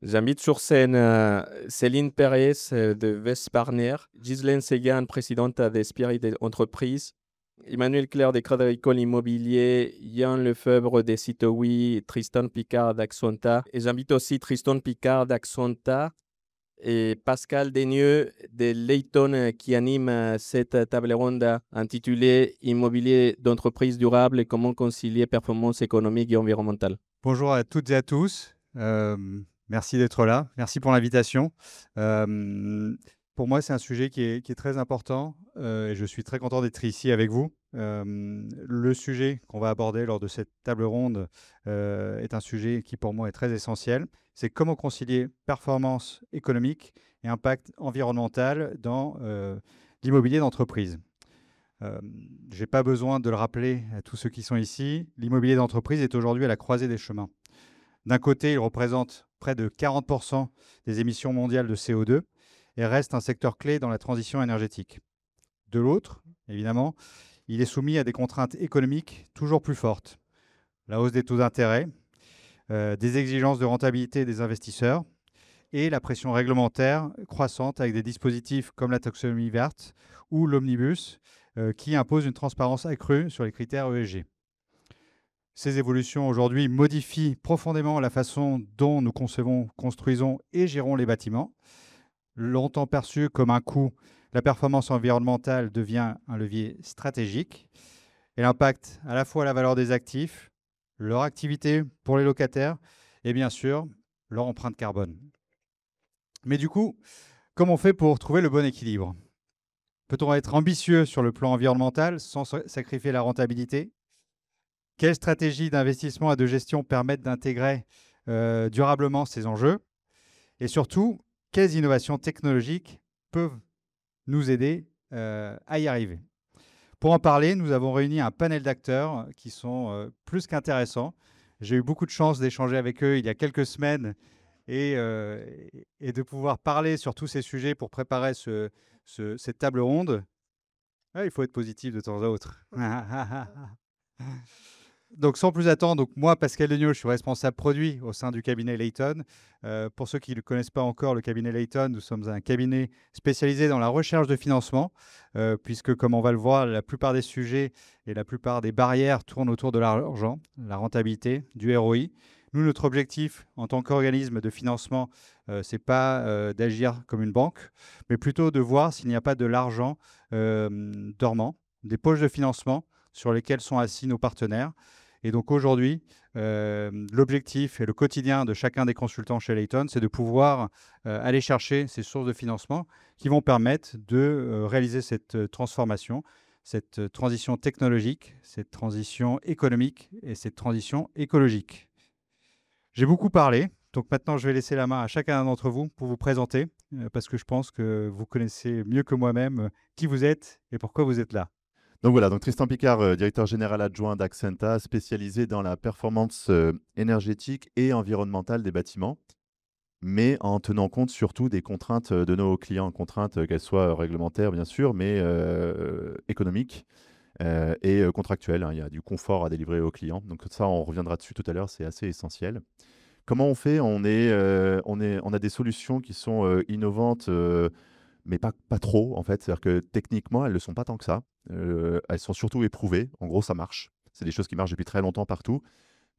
J'invite sur scène Céline Perez de Westpartner, Ghislaine Segan, présidente de Spirit Entreprise, Emmanuel Claire des Crédits Agricole Immobilier, Yann Lefebvre des Citowi, Tristan Picard d'Axonta. Et j'invite aussi Tristan Picard d'Axonta et Pascal Denieux de Layton qui anime cette table ronde intitulée Immobilier d'entreprise durable et comment concilier performance économique et environnementale. Bonjour à toutes et à tous. Merci d'être là. Merci pour l'invitation. Pour moi, c'est un sujet qui est très important et je suis très content d'être ici avec vous. Le sujet qu'on va aborder lors de cette table ronde est un sujet qui, pour moi, est très essentiel. C'est comment concilier performance économique et impact environnemental dans l'immobilier d'entreprise. Je n'ai pas besoin de le rappeler à tous ceux qui sont ici, l'immobilier d'entreprise est aujourd'hui à la croisée des chemins. D'un côté, il représente près de 40% des émissions mondiales de CO2 et reste un secteur clé dans la transition énergétique. De l'autre, évidemment, il est soumis à des contraintes économiques toujours plus fortes. La hausse des taux d'intérêt, des exigences de rentabilité des investisseurs et la pression réglementaire croissante avec des dispositifs comme la taxonomie verte ou l'omnibus qui imposent une transparence accrue sur les critères ESG. Ces évolutions aujourd'hui modifient profondément la façon dont nous concevons, construisons et gérons les bâtiments. Longtemps perçu comme un coût, la performance environnementale devient un levier stratégique. Elle impacte à la fois la valeur des actifs, leur activité pour les locataires et bien sûr leur empreinte carbone. Mais du coup, comment on fait pour trouver le bon équilibre ? Peut-on être ambitieux sur le plan environnemental sans sacrifier la rentabilité ? Quelles stratégies d'investissement et de gestion permettent d'intégrer durablement ces enjeux ? Et surtout, quelles innovations technologiques peuvent nous aider à y arriver ? Pour en parler, nous avons réuni un panel d'acteurs qui sont plus qu'intéressants. J'ai eu beaucoup de chance d'échanger avec eux il y a quelques semaines et de pouvoir parler sur tous ces sujets pour préparer cette table ronde. Ah, il faut être positif de temps à autre. Donc, sans plus attendre, donc moi, Pascal Denieux, je suis responsable produit au sein du cabinet Layton. Pour ceux qui ne connaissent pas encore le cabinet Layton, nous sommes un cabinet spécialisé dans la recherche de financement, puisque, comme on va le voir, la plupart des sujets et la plupart des barrières tournent autour de l'argent, la rentabilité, du ROI. Nous, notre objectif en tant qu'organisme de financement, ce n'est pas d'agir comme une banque, mais plutôt de voir s'il n'y a pas de l'argent dormant, des poches de financement sur lesquelles sont assis nos partenaires. Et donc aujourd'hui, l'objectif et le quotidien de chacun des consultants chez Layton, c'est de pouvoir aller chercher ces sources de financement qui vont permettre de réaliser cette transformation, cette transition technologique, cette transition économique et cette transition écologique. J'ai beaucoup parlé, donc maintenant je vais laisser la main à chacun d'entre vous pour vous présenter, parce que je pense que vous connaissez mieux que moi-même qui vous êtes et pourquoi vous êtes là. Donc voilà, donc Tristan Picard, directeur général adjoint d'Axenta, spécialisé dans la performance énergétique et environnementale des bâtiments, mais en tenant compte surtout des contraintes de nos clients, contraintes qu'elles soient réglementaires bien sûr, mais économiques et contractuelles, hein. Il y a du confort à délivrer aux clients, donc ça on reviendra dessus tout à l'heure, c'est assez essentiel. Comment on fait? On a des solutions qui sont innovantes, mais pas trop en fait. C'est-à-dire que techniquement, elles ne le sont pas tant que ça. Elles sont surtout éprouvées. En gros, ça marche. C'est des choses qui marchent depuis très longtemps partout.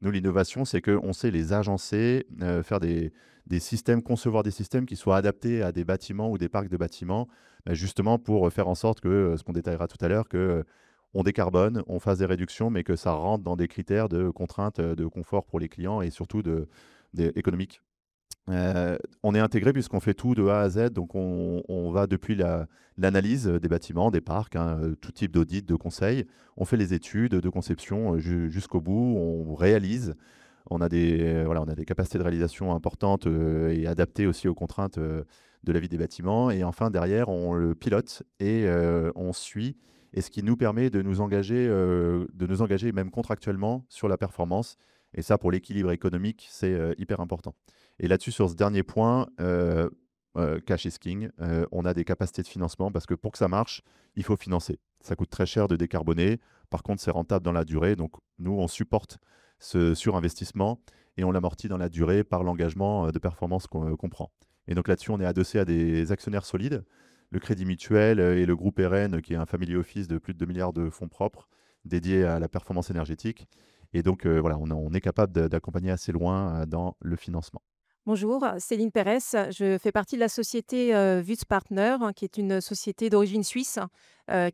Nous, l'innovation, c'est qu'on sait les agencer, faire des systèmes, concevoir des systèmes qui soient adaptés à des bâtiments ou des parcs de bâtiments, justement pour faire en sorte que, ce qu'on détaillera tout à l'heure, que on décarbone, on fasse des réductions, mais que ça rentre dans des critères de contraintes, de confort pour les clients et surtout économiques. On est intégré puisqu'on fait tout de A à Z, donc on va depuis l'analyse des bâtiments, des parcs, hein, tout type d'audit, de conseil. On fait les études de conception jusqu'au bout, on réalise. Voilà, on a des capacités de réalisation importantes et adaptées aussi aux contraintes de la vie des bâtiments. Et enfin, derrière, on le pilote et on suit. Et ce qui nous permet de nous engager même contractuellement sur la performance. Et ça, pour l'équilibre économique, c'est hyper important. Et là-dessus, sur ce dernier point, cash is king. On a des capacités de financement parce que pour que ça marche, il faut financer. Ça coûte très cher de décarboner. Par contre, c'est rentable dans la durée. Donc, nous, on supporte ce surinvestissement et on l'amortit dans la durée par l'engagement de performance qu'on prend. Et donc là-dessus, on est adossé à des actionnaires solides, le Crédit Mutuel et le groupe RN, qui est un family office de plus de 2 milliards de fonds propres dédiés à la performance énergétique. Et donc, voilà, on est capable d'accompagner assez loin dans le financement. Bonjour, Céline Pérez. Je fais partie de la société Wütz Partner, qui est une société d'origine suisse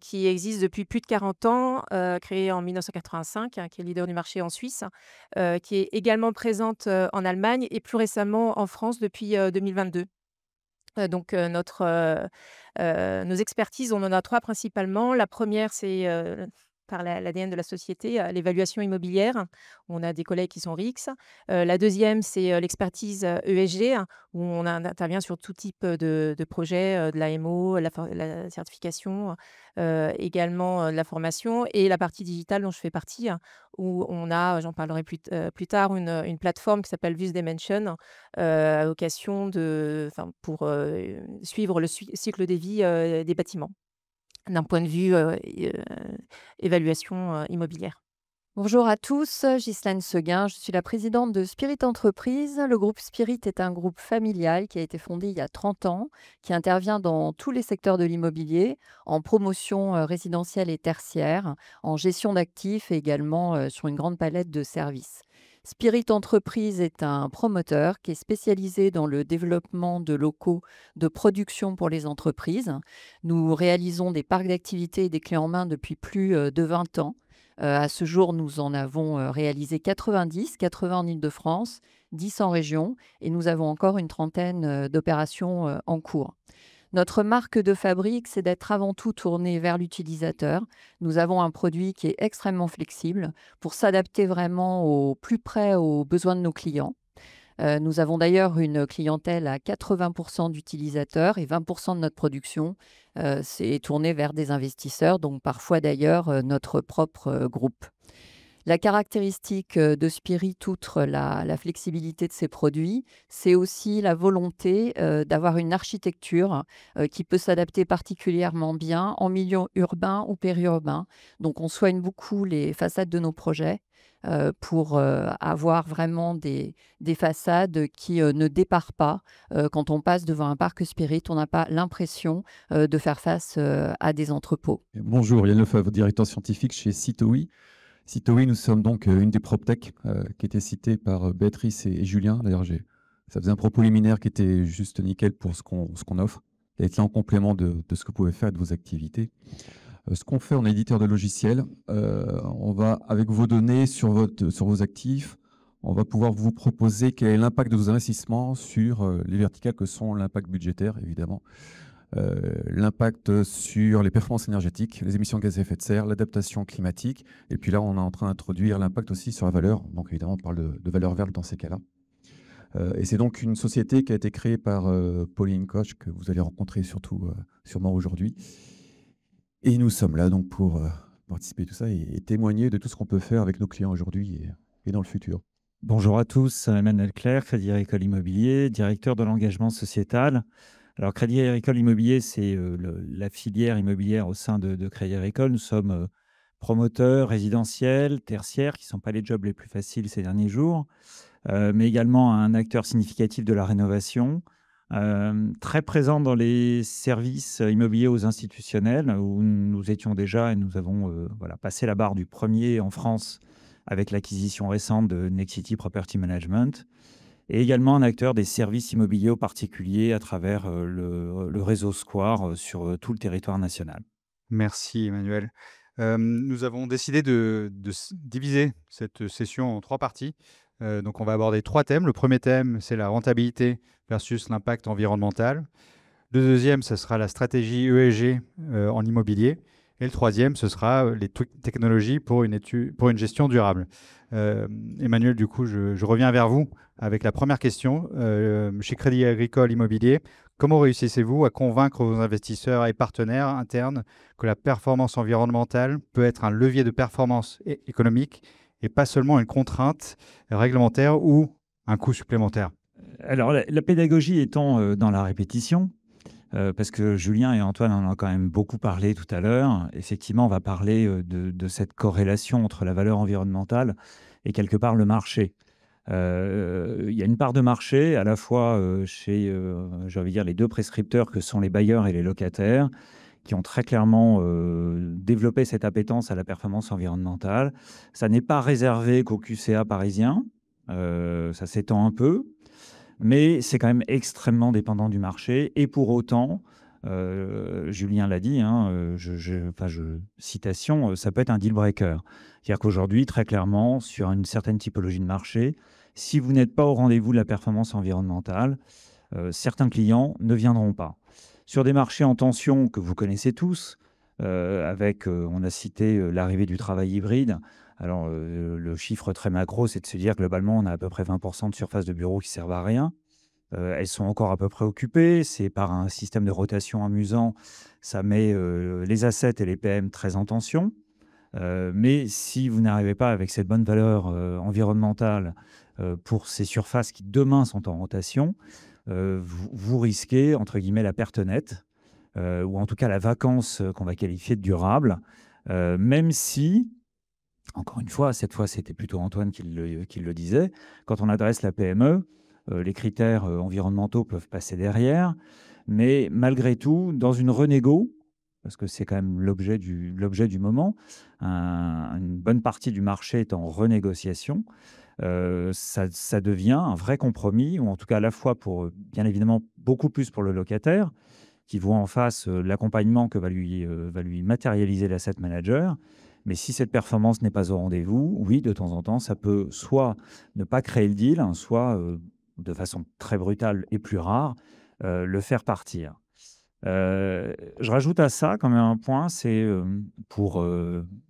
qui existe depuis plus de 40 ans, créée en 1985, qui est leader du marché en Suisse, qui est également présente en Allemagne et plus récemment en France depuis 2022. Donc, nos expertises, on en a trois principalement. La première, c'est par l'ADN de la société, l'évaluation immobilière. On a des collègues qui sont RICS. La deuxième, c'est l'expertise ESG, où on intervient sur tout type de projet, de l'AMO, la certification, également de la formation. Et la partie digitale dont je fais partie, où on a, j'en parlerai plus tard, une plateforme qui s'appelle Vus Dimension, à vocation pour suivre le cycle de vie des bâtiments, d'un point de vue évaluation immobilière. Bonjour à tous, Ghislaine Seguin, je suis la présidente de Spirit Entreprise. Le groupe Spirit est un groupe familial qui a été fondé il y a 30 ans, qui intervient dans tous les secteurs de l'immobilier, en promotion résidentielle et tertiaire, en gestion d'actifs et également sur une grande palette de services. Spirit Entreprise est un promoteur qui est spécialisé dans le développement de locaux de production pour les entreprises. Nous réalisons des parcs d'activités et des clés en main depuis plus de 20 ans. À ce jour, nous en avons réalisé 90, 80 en Île-de-France, 10 en région et nous avons encore une trentaine d'opérations en cours. Notre marque de fabrique, c'est d'être avant tout tourné vers l'utilisateur. Nous avons un produit qui est extrêmement flexible pour s'adapter vraiment au plus près aux besoins de nos clients. Nous avons d'ailleurs une clientèle à 80% d'utilisateurs et 20% de notre production c'est tourné vers des investisseurs, donc parfois d'ailleurs notre propre groupe. La caractéristique de Spirit, outre la flexibilité de ses produits, c'est aussi la volonté d'avoir une architecture qui peut s'adapter particulièrement bien en milieu urbain ou périurbain. Donc on soigne beaucoup les façades de nos projets pour avoir vraiment des façades qui ne départent pas. Quand on passe devant un parc Spirit, on n'a pas l'impression de faire face à des entrepôts. Bonjour, Yann Lefebvre, directeur scientifique chez Citowi. Citowi, nous sommes donc une des PropTech qui était citée par Béatrice et Julien. D'ailleurs, ça faisait un propos liminaire qui était juste nickel pour ce qu'on offre. Il était en complément de ce que vous pouvez faire et de vos activités. Ce qu'on fait, on est éditeur de logiciels. On va, avec vos données sur vos actifs, on va pouvoir vous proposer quel est l'impact de vos investissements sur les verticales que sont l'impact budgétaire, évidemment, l'impact sur les performances énergétiques, les émissions de gaz à effet de serre, l'adaptation climatique. Et puis là, on est en train d'introduire l'impact aussi sur la valeur. Donc évidemment, on parle de valeur verte dans ces cas-là. Et c'est donc une société qui a été créée par Pauline Koch, que vous allez rencontrer sûrement aujourd'hui. Et nous sommes là donc pour participer à tout ça et témoigner de tout ce qu'on peut faire avec nos clients aujourd'hui et dans le futur. Bonjour à tous, Emmanuel Clerc, Crédit Agricole Immobilier, directeur de l'engagement sociétal. Alors, Crédit Agricole Immobilier, c'est la filière immobilière au sein de Crédit Agricole. Nous sommes promoteurs résidentiels, tertiaires, qui ne sont pas les jobs les plus faciles ces derniers jours, mais également un acteur significatif de la rénovation, très présent dans les services immobiliers aux institutionnels, où nous étions déjà et nous avons passé la barre du premier en France avec l'acquisition récente de Nexity Property Management, et également un acteur des services immobiliers aux particuliers à travers le réseau Square sur tout le territoire national. Merci Emmanuel. Nous avons décidé de diviser cette session en 3 parties. Donc on va aborder 3 thèmes. Le premier thème, c'est la rentabilité versus l'impact environnemental. Le deuxième, ce sera la stratégie ESG en immobilier. Et le troisième, ce sera les technologies pour une gestion durable. Emmanuel, du coup, je reviens vers vous avec la première question. Chez Crédit Agricole Immobilier, comment réussissez-vous à convaincre vos investisseurs et partenaires internes que la performance environnementale peut être un levier de performance économique et pas seulement une contrainte réglementaire ou un coût supplémentaire? Alors, la pédagogie étant dans la répétition, parce que Julien et Antoine en ont quand même beaucoup parlé tout à l'heure. Effectivement, on va parler de cette corrélation entre la valeur environnementale et quelque part le marché. Il y a une part de marché à la fois chez, j'ai envie de dire, les deux prescripteurs que sont les bailleurs et les locataires, qui ont très clairement développé cette appétence à la performance environnementale. Ça n'est pas réservé qu'au QCA parisien, ça s'étend un peu, mais c'est quand même extrêmement dépendant du marché. Et pour autant, Julien l'a dit, hein, citation, ça peut être un deal breaker. C'est-à-dire qu'aujourd'hui, très clairement, sur une certaine typologie de marché, si vous n'êtes pas au rendez-vous de la performance environnementale, certains clients ne viendront pas. Sur des marchés en tension que vous connaissez tous, on a cité l'arrivée du travail hybride. Alors, le chiffre très macro, c'est de se dire globalement, on a à peu près 20% de surface de bureaux qui servent à rien. Elles sont encore à peu près occupées. C'est par un système de rotation amusant. Ça met les assets et les PM très en tension. Mais si vous n'arrivez pas avec cette bonne valeur environnementale pour ces surfaces qui demain sont en rotation, vous risquez, entre guillemets, la perte nette, ou en tout cas la vacance qu'on va qualifier de durable, même si, encore une fois, cette fois c'était plutôt Antoine qui le disait, quand on adresse la PME, les critères environnementaux peuvent passer derrière, mais malgré tout, dans une renégo, parce que c'est quand même l'objet du moment, une bonne partie du marché est en renégociation, ça devient un vrai compromis, ou en tout cas à la fois pour, bien évidemment, beaucoup plus pour le locataire, qui voit en face l'accompagnement que va lui matérialiser l'asset manager. Mais si cette performance n'est pas au rendez-vous, oui, de temps en temps, ça peut soit ne pas créer le deal, hein, soit de façon très brutale et plus rare, le faire partir. Je rajoute à ça quand même un point, c'est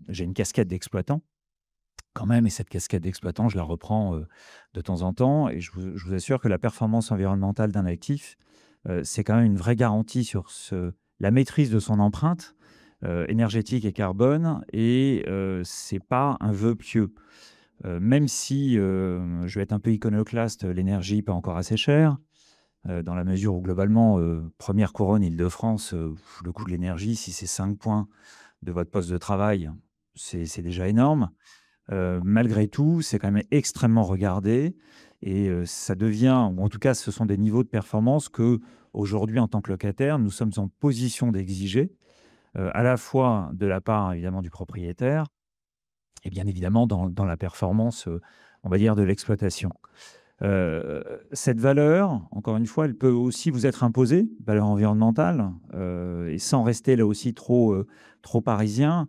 j'ai une casquette d'exploitant quand même, et cette casquette d'exploitant, je la reprends de temps en temps, et je vous assure que la performance environnementale d'un actif, c'est quand même une vraie garantie sur la maîtrise de son empreinte énergétique et carbone, et c'est pas un vœu pieux. Même si, je vais être un peu iconoclaste, l'énergie n'est pas encore assez chère, dans la mesure où globalement, première couronne Île-de-France, le coût de l'énergie, si c'est 5 points de votre poste de travail, c'est déjà énorme. Malgré tout, c'est quand même extrêmement regardé, et ça devient, ou en tout cas, ce sont des niveaux de performance que, aujourd'hui, en tant que locataire, nous sommes en position d'exiger, à la fois de la part, évidemment, du propriétaire et bien évidemment dans la performance, on va dire, de l'exploitation. Cette valeur, encore une fois, elle peut aussi vous être imposée, valeur environnementale, et sans rester là aussi trop parisien.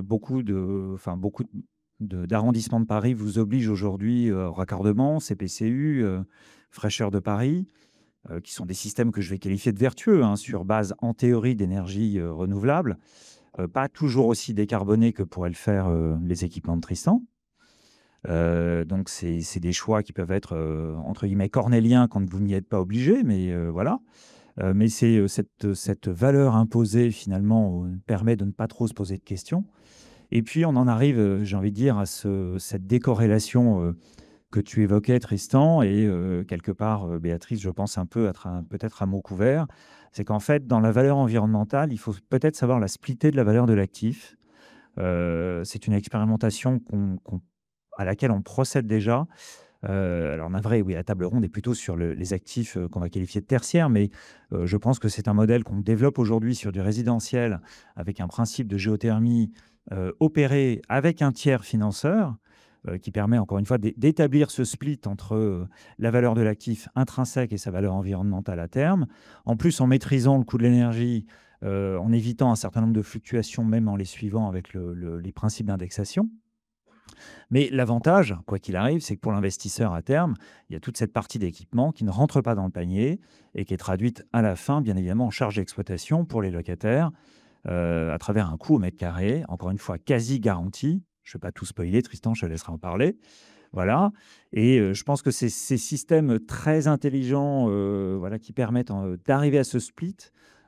Beaucoup d'arrondissements de Paris vous obligent aujourd'hui au raccordement, CPCU, Fraîcheur de Paris, qui sont des systèmes que je vais qualifier de vertueux, hein, sur base, en théorie, d'énergie renouvelable, pas toujours aussi décarbonés que pourraient le faire les équipements de Tristan. Donc, c'est des choix qui peuvent être, entre guillemets, cornéliens quand vous n'y êtes pas obligé, mais voilà. Mais c'est cette valeur imposée, finalement, permet de ne pas trop se poser de questions. Et puis, on en arrive, j'ai envie de dire, à cette décorrélation que tu évoquais, Tristan, et quelque part, Béatrice, je pense un peu peut-être à mot couvert. C'est qu'en fait, dans la valeur environnementale, il faut peut-être savoir la splitter de la valeur de l'actif. C'est une expérimentation à laquelle on procède déjà. Alors, navré, oui, la table ronde est plutôt sur les actifs qu'on va qualifier de tertiaires, mais je pense que c'est un modèle qu'on développe aujourd'hui sur du résidentiel avec un principe de géothermie opéré avec un tiers financeur qui permet, encore une fois, d'établir ce split entre la valeur de l'actif intrinsèque et sa valeur environnementale à terme. En plus, en maîtrisant le coût de l'énergie, en évitant un certain nombre de fluctuations, même en les suivant avec les principes d'indexation. Mais l'avantage, quoi qu'il arrive, c'est que pour l'investisseur à terme, il y a toute cette partie d'équipement qui ne rentre pas dans le panier et qui est traduite à la fin, bien évidemment, en charge d'exploitation pour les locataires à travers un coût au mètre carré, encore une fois quasi garanti. Je ne vais pas tout spoiler, Tristan, je te laisserai en parler. Voilà. Et je pense que c'est ces systèmes très intelligents voilà, qui permettent d'arriver à ce split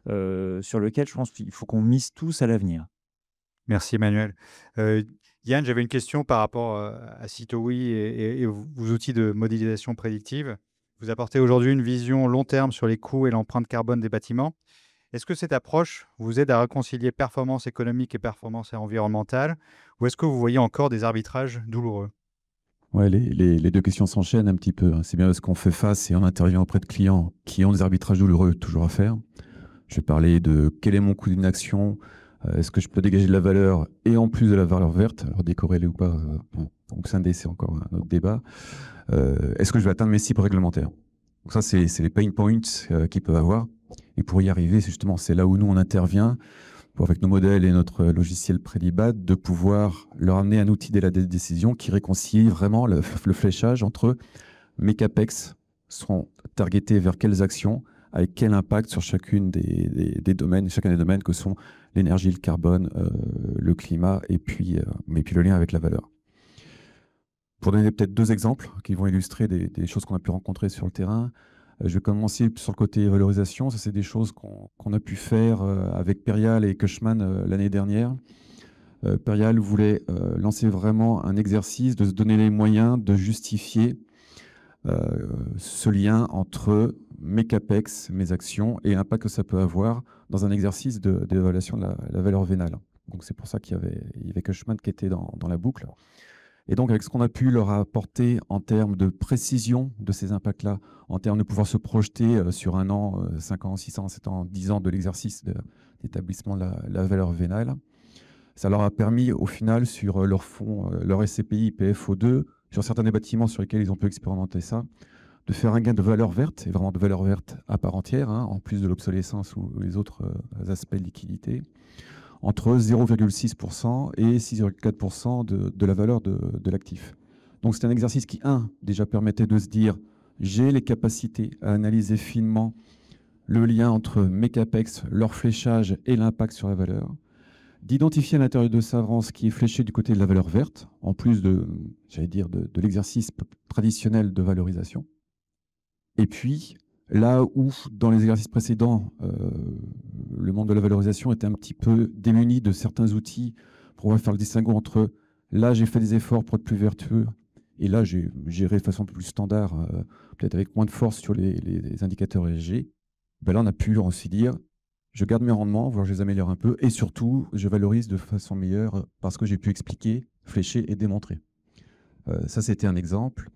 sur lequel je pense qu'il faut qu'on mise tous à l'avenir. Merci Emmanuel. Yann, j'avais une question par rapport à Citowi et vos outils de modélisation prédictive. Vous apportez aujourd'hui une vision long terme sur les coûts et l'empreinte carbone des bâtiments. Est-ce que cette approche vous aide à réconcilier performance économique et performance environnementale, ou est-ce que vous voyez encore des arbitrages douloureux? Ouais, les deux questions s'enchaînent un petit peu, hein. C'est bien parce qu'on fait face et on intervient auprès de clients qui ont des arbitrages douloureux toujours à faire. Je vais parler de quel est mon coût d'une action, est-ce que je peux dégager de la valeur et en plus de la valeur verte, alors décorrélée ou pas, donc scinder, c'est encore un autre débat. Est-ce que je vais atteindre mes cibles réglementaires? Donc ça, c'est les pain points qu'ils peuvent avoir. Et pour y arriver, justement, c'est là où nous, on intervient, avec nos modèles et notre logiciel Predibat, de pouvoir leur amener un outil de la décision qui réconcilie vraiment le fléchage entre mes CAPEX seront targetés vers quelles actions, avec quel impact sur chacun des domaines que sont l'énergie, le carbone, le climat et puis le lien avec la valeur. Pour donner peut-être deux exemples qui vont illustrer des choses qu'on a pu rencontrer sur le terrain, je vais commencer sur le côté valorisation. Ça, c'est des choses qu'on a pu faire avec Perial et Cushman l'année dernière. Perial voulait lancer vraiment un exercice de se donner les moyens de justifier ce lien entre mes CAPEX, mes actions et l'impact que ça peut avoir dans un exercice d'évaluation de la valeur vénale. Donc c'est pour ça qu'il y avait Cushman qui était dans la boucle. Et donc, avec ce qu'on a pu leur apporter en termes de précision de ces impacts-là, en termes de pouvoir se projeter sur 1 an, 5 ans, 6 ans, 7 ans, 10 ans de l'exercice d'établissement de la valeur vénale, ça leur a permis, au final, sur leur fonds, leur SCPI, PFO2, sur certains des bâtiments sur lesquels ils ont pu expérimenter ça, de faire un gain de valeur verte, et vraiment de valeur verte à part entière, hein, en plus de l'obsolescence ou les autres aspects de liquidité, entre 0,6% et 6,4% de la valeur de l'actif. Donc c'est un exercice qui, déjà permettait de se dire, j'ai les capacités à analyser finement le lien entre mes CAPEX, leur fléchage et l'impact sur la valeur, d'identifier à l'intérieur de Savrant ce qui est fléché du côté de la valeur verte, en plus de l'exercice traditionnel de valorisation. Et puis, là où, dans les exercices précédents, le monde de la valorisation était un petit peu démuni de certains outils pour pouvoir faire le distinguo entre là, j'ai fait des efforts pour être plus vertueux et là, j'ai géré de façon plus standard, peut-être avec moins de force sur les indicateurs ESG. Ben là, on a pu aussi dire, je garde mes rendements, voire je les améliore un peu et surtout, je valorise de façon meilleure parce que j'ai pu expliquer, flécher et démontrer. Ça, c'était un exemple.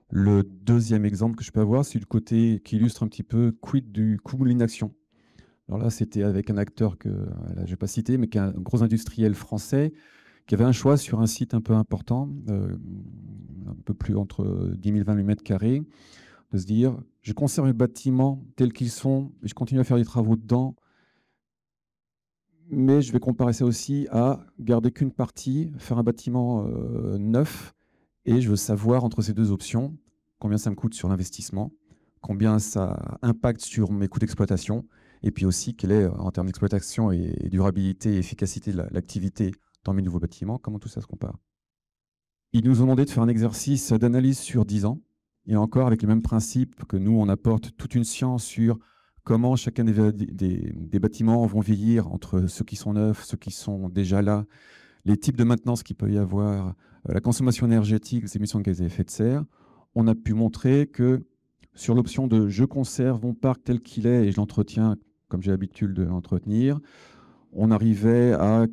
Le deuxième exemple que je peux avoir, c'est le côté qui illustre un petit peu quid du coût de l'inaction. Alors là, c'était avec un acteur que je vais pas citer, mais qui est un gros industriel français, qui avait un choix sur un site un peu important, un peu plus entre 10 000 et 20 000 mètres carrés, de se dire, je conserve les bâtiments tels qu'ils sont, et je continue à faire des travaux dedans, mais je vais comparer ça aussi à garder qu'une partie, faire un bâtiment neuf, et je veux savoir, entre ces deux options, combien ça me coûte sur l'investissement, combien ça impacte sur mes coûts d'exploitation, et puis aussi quel est, en termes d'exploitation et durabilité et efficacité de l'activité dans mes nouveaux bâtiments, comment tout ça se compare. Ils nous ont demandé de faire un exercice d'analyse sur 10 ans, et encore avec le même principe que nous, on apporte toute une science sur comment chacun des bâtiments vont vieillir entre ceux qui sont neufs, ceux qui sont déjà là, les types de maintenance qu'il peut y avoir, la consommation énergétique, les émissions de gaz à effet de serre. On a pu montrer que sur l'option de « je conserve mon parc tel qu'il est et je l'entretiens comme j'ai l'habitude de l'entretenir », on arrivait à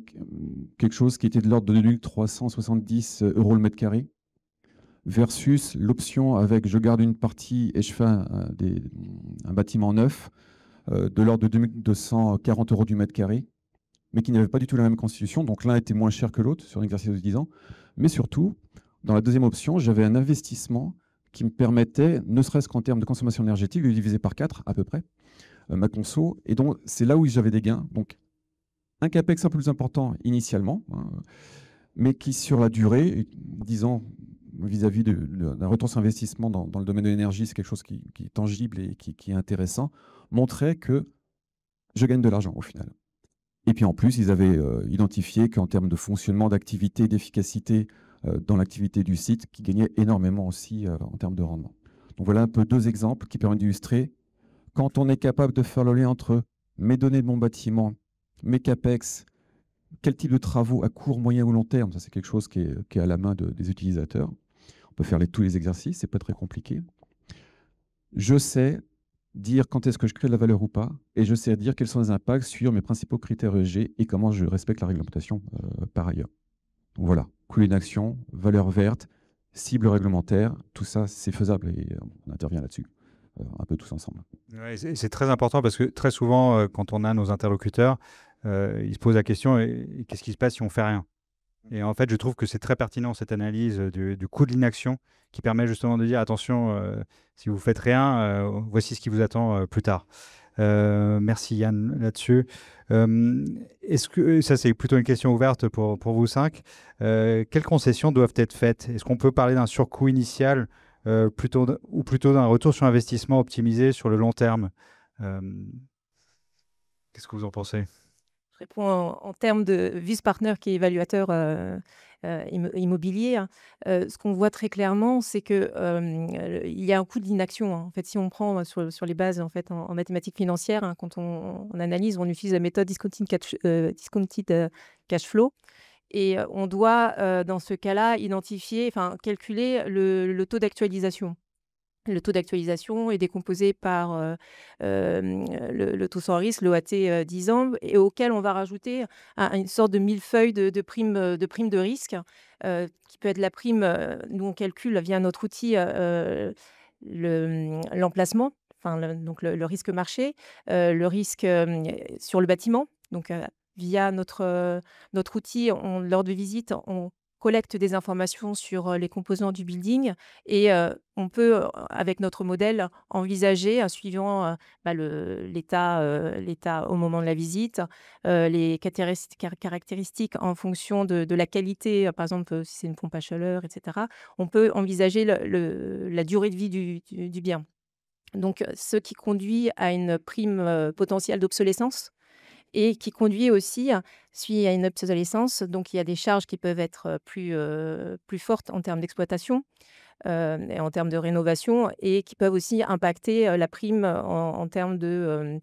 quelque chose qui était de l'ordre de 2370 € le mètre carré, versus l'option avec « je garde une partie et je fais un bâtiment neuf » de l'ordre de 2240 € du mètre carré, mais qui n'avait pas du tout la même constitution. Donc l'un était moins cher que l'autre sur un exercice de 10 ans. Mais surtout, dans la deuxième option, j'avais un investissement qui me permettait, ne serait-ce qu'en termes de consommation énergétique, de diviser par 4 à peu près ma conso. Et donc, c'est là où j'avais des gains. Donc, un CAPEX un peu plus important initialement, hein, mais qui, sur la durée, 10 ans vis-à-vis d'un retour sur investissement dans le domaine de l'énergie, c'est quelque chose qui est tangible et qui est intéressant, montrait que je gagne de l'argent au final. Et puis en plus, ils avaient identifié qu'en termes de fonctionnement, d'activité, d'efficacité dans l'activité du site, qui gagnait énormément aussi en termes de rendement. Donc voilà un peu deux exemples qui permettent d'illustrer quand on est capable de faire le lien entre mes données de mon bâtiment, mes CAPEX, quel type de travaux à court, moyen ou long terme, ça c'est quelque chose qui est à la main des utilisateurs. On peut faire tous les exercices, c'est pas très compliqué. Je sais dire quand est-ce que je crée de la valeur ou pas, et je sais dire quels sont les impacts sur mes principaux critères ESG et comment je respecte la réglementation par ailleurs. Donc voilà, coût d'une action, valeur verte, cibles réglementaires, tout ça, c'est faisable et on intervient là-dessus, un peu tous ensemble. Ouais, c'est très important parce que très souvent, quand on a nos interlocuteurs, ils se posent la question et qu'est-ce qui se passe si on fait rien? Et en fait, je trouve que c'est très pertinent cette analyse du coût de l'inaction qui permet justement de dire attention, si vous faites rien, voici ce qui vous attend plus tard. Merci Yann là-dessus. Est-ce que ça c'est plutôt une question ouverte pour vous cinq. Quelles concessions doivent être faites? Est-ce qu'on peut parler d'un surcoût initial ou plutôt d'un retour sur investissement optimisé sur le long terme? Qu'est-ce que vous en pensez? Je réponds en termes de Vice Partner qui est évaluateur immobilier. Ce qu'on voit très clairement, c'est que il y a un coût de l'inaction. En fait, si on prend sur les bases en fait en mathématiques financières, quand on analyse, on utilise la méthode discounted cash flow. Et on doit, dans ce cas-là, calculer le taux d'actualisation. Le taux d'actualisation est décomposé par le taux sans risque, l'OAT 10 ans, et auquel on va rajouter une sorte de millefeuille de primes de risque, qui peut être la prime, nous on calcule via notre outil l'emplacement, donc le risque marché, le risque sur le bâtiment. Donc via notre outil, lors de visites, on collecte des informations sur les composants du building et on peut, avec notre modèle, envisager, suivant l'état au moment de la visite, les caractéristiques en fonction de la qualité, par exemple, si c'est une pompe à chaleur, etc. On peut envisager la durée de vie du bien. Donc, ce qui conduit à une prime potentielle d'obsolescence et qui conduit aussi, suite à une obsolescence, donc il y a des charges qui peuvent être plus fortes en termes d'exploitation et en termes de rénovation et qui peuvent aussi impacter la prime en termes de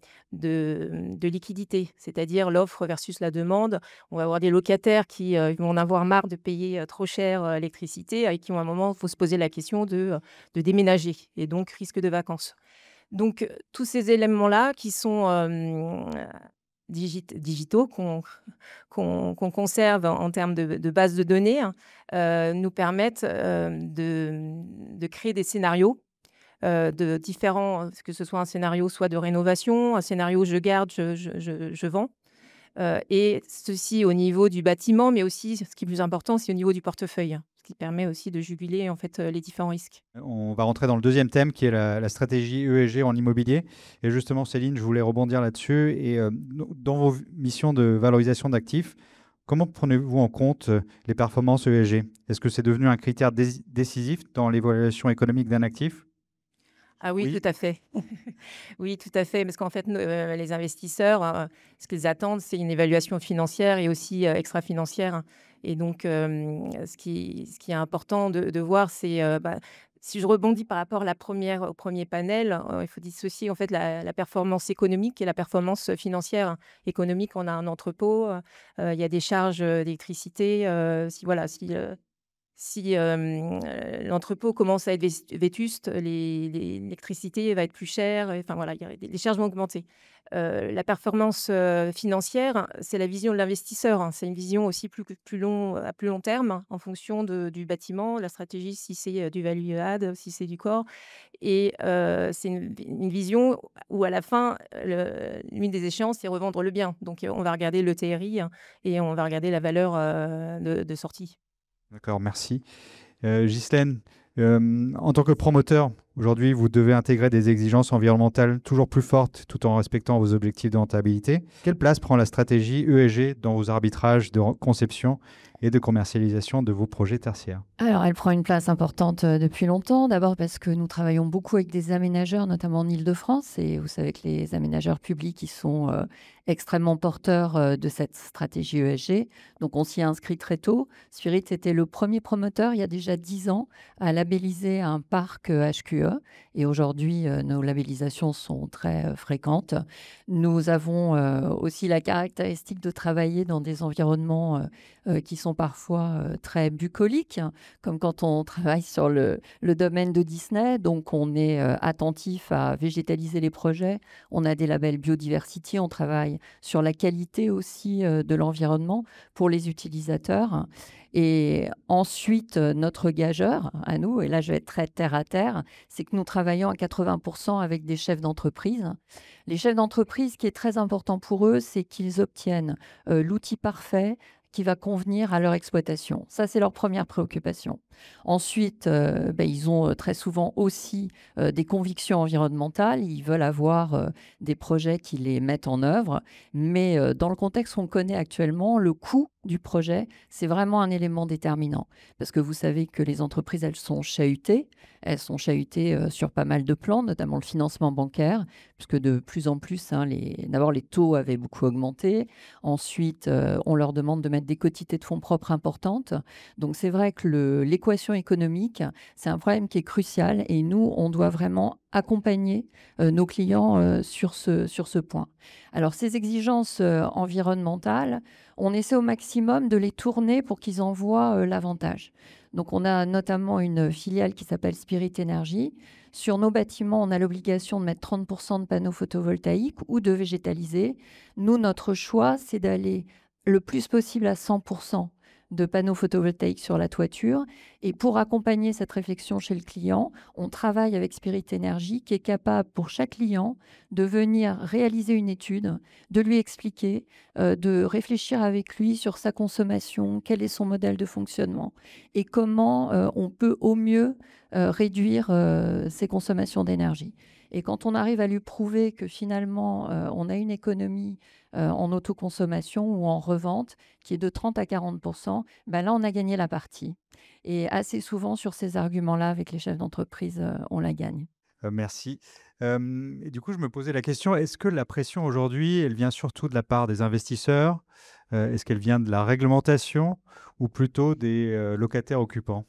liquidité, c'est-à-dire l'offre versus la demande. On va avoir des locataires qui vont en avoir marre de payer trop cher l'électricité et qui, à un moment, il faut se poser la question de déménager et donc risque de vacances. Donc, tous ces éléments-là qui sont digitaux qu'on conserve en termes de base de données, nous permettent de créer des scénarios de différents, que ce soit un scénario soit de rénovation, un scénario je garde, je vends. Et ceci au niveau du bâtiment, mais aussi, ce qui est plus important, c'est au niveau du portefeuille, ce qui permet aussi de juguler en fait les différents risques. On va rentrer dans le deuxième thème qui est la stratégie ESG en immobilier. Et justement, Céline, je voulais rebondir là-dessus. Et dans vos missions de valorisation d'actifs, comment prenez-vous en compte les performances ESG? Est-ce que c'est devenu un critère décisif dans l'évaluation économique d'un actif? Ah oui, tout à fait. Oui, tout à fait, parce qu'en fait, les investisseurs, ce qu'ils attendent, c'est une évaluation financière et aussi extra-financière. Et donc, ce qui est important de voir, c'est, si je rebondis par rapport au premier panel, il faut dissocier en fait la performance économique et la performance financière. Économique, on a un entrepôt, il y a des charges d'électricité. Si l'entrepôt commence à être vétuste, l'électricité va être plus chère, enfin voilà, les charges vont augmenter. La performance financière, c'est la vision de l'investisseur, hein. C'est une vision aussi à plus long terme, hein, en fonction du bâtiment, la stratégie, si c'est du value add, si c'est du core. Et c'est une vision où à la fin, l'une des échéances, c'est revendre le bien. Donc on va regarder le TRI, hein, et on va regarder la valeur de sortie. D'accord, merci. Ghislaine, en tant que promoteur, aujourd'hui, vous devez intégrer des exigences environnementales toujours plus fortes tout en respectant vos objectifs de rentabilité. Quelle place prend la stratégie ESG dans vos arbitrages de conception et de commercialisation de vos projets tertiaires? Alors, elle prend une place importante depuis longtemps. D'abord parce que nous travaillons beaucoup avec des aménageurs, notamment en Île-de-France. Et vous savez que les aménageurs publics, ils sont extrêmement porteurs de cette stratégie ESG. Donc, on s'y est inscrit très tôt. Spirit était le premier promoteur, il y a déjà 10 ans, à labelliser un parc HQE. Et aujourd'hui, nos labellisations sont très fréquentes. Nous avons aussi la caractéristique de travailler dans des environnements qui sont sont parfois très bucoliques, comme quand on travaille sur le domaine de Disney. Donc, on est attentif à végétaliser les projets. On a des labels biodiversity. On travaille sur la qualité aussi de l'environnement pour les utilisateurs. Et ensuite, notre gageur, à nous, et là je vais être très terre à terre, c'est que nous travaillons à 80% avec des chefs d'entreprise. Les chefs d'entreprise, ce qui est très important pour eux, c'est qu'ils obtiennent l'outil parfait qui va convenir à leur exploitation. Ça, c'est leur première préoccupation. Ensuite, ils ont très souvent aussi des convictions environnementales. Ils veulent avoir des projets qui les mettent en œuvre. Mais dans le contexte qu'on connaît actuellement, le coût du projet, c'est vraiment un élément déterminant. Parce que vous savez que les entreprises, elles sont chahutées. Elles sont chahutées sur pas mal de plans, notamment le financement bancaire, puisque de plus en plus, d'abord, les taux avaient beaucoup augmenté. Ensuite, on leur demande de mettre des quotités de fonds propres importantes. Donc, c'est vrai que l'équation économique, c'est un problème qui est crucial et nous, on doit vraiment accompagner nos clients sur ce point. Alors, ces exigences environnementales, on essaie au maximum de les tourner pour qu'ils en voient l'avantage. Donc, on a notamment une filiale qui s'appelle Spirit Energy. Sur nos bâtiments, on a l'obligation de mettre 30% de panneaux photovoltaïques ou de végétaliser. Nous, notre choix, c'est d'aller le plus possible à 100% de panneaux photovoltaïques sur la toiture. Et pour accompagner cette réflexion chez le client, on travaille avec Spirit Energy qui est capable pour chaque client de venir réaliser une étude, de lui expliquer, de réfléchir avec lui sur sa consommation, quel est son modèle de fonctionnement et comment on peut au mieux réduire ses consommations d'énergie. Et quand on arrive à lui prouver que finalement, on a une économie en autoconsommation ou en revente qui est de 30 à 40%, là, on a gagné la partie. Et assez souvent, sur ces arguments-là, avec les chefs d'entreprise, on la gagne. Merci. Et du coup, je me posais la question, est-ce que la pression aujourd'hui, elle vient surtout de la part des investisseurs? Est-ce qu'elle vient de la réglementation ou plutôt des locataires occupants?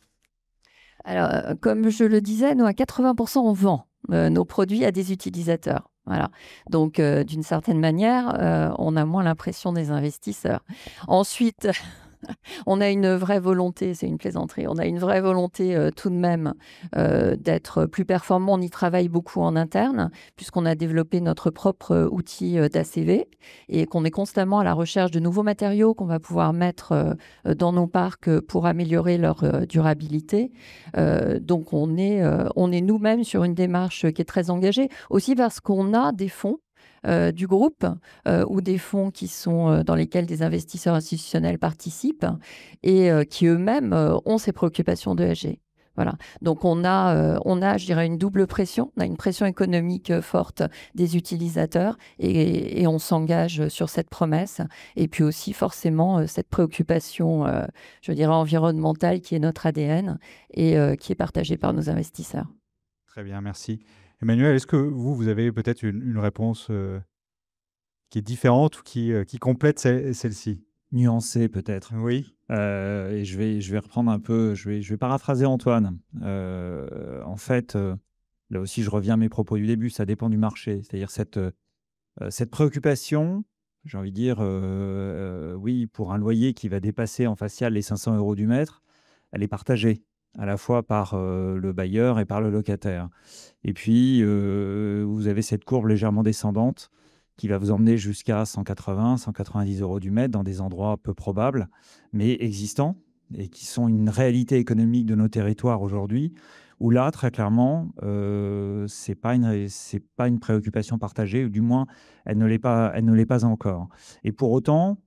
Alors, comme je le disais, nous, à 80%, on vend nos produits à des utilisateurs. Voilà. Donc, d'une certaine manière, on a moins l'impression des investisseurs. Ensuite, on a une vraie volonté, c'est une plaisanterie, on a une vraie volonté tout de même d'être plus performant. On y travaille beaucoup en interne, puisqu'on a développé notre propre outil d'ACV et qu'on est constamment à la recherche de nouveaux matériaux qu'on va pouvoir mettre dans nos parcs pour améliorer leur durabilité. Donc, on est nous-mêmes sur une démarche qui est très engagée, aussi parce qu'on a des fonds du groupe ou des fonds qui sont dans lesquels des investisseurs institutionnels participent et qui eux-mêmes ont ces préoccupations d'ESG. Voilà. Donc, on a, je dirais, une double pression. On a une pression économique forte des utilisateurs et on s'engage sur cette promesse. Et puis aussi, forcément, cette préoccupation, je dirais, environnementale qui est notre ADN et qui est partagée par nos investisseurs. Très bien, merci. Emmanuel, est-ce que vous avez peut-être une réponse qui est différente ou qui complète celle-ci? Nuancé peut-être. Oui. Et je vais reprendre un peu, je vais paraphraser Antoine. En fait, là aussi, je reviens à mes propos du début, ça dépend du marché. C'est-à-dire cette préoccupation, j'ai envie de dire, oui, pour un loyer qui va dépasser en facial les 500 € du mètre, elle est partagée à la fois par le bailleur et par le locataire. Et puis, vous avez cette courbe légèrement descendante qui va vous emmener jusqu'à 180, 190 € du mètre dans des endroits peu probables, mais existants et qui sont une réalité économique de nos territoires aujourd'hui, où là, très clairement, c'est pas une préoccupation partagée, ou du moins, elle ne l'est pas encore. Et pour autant,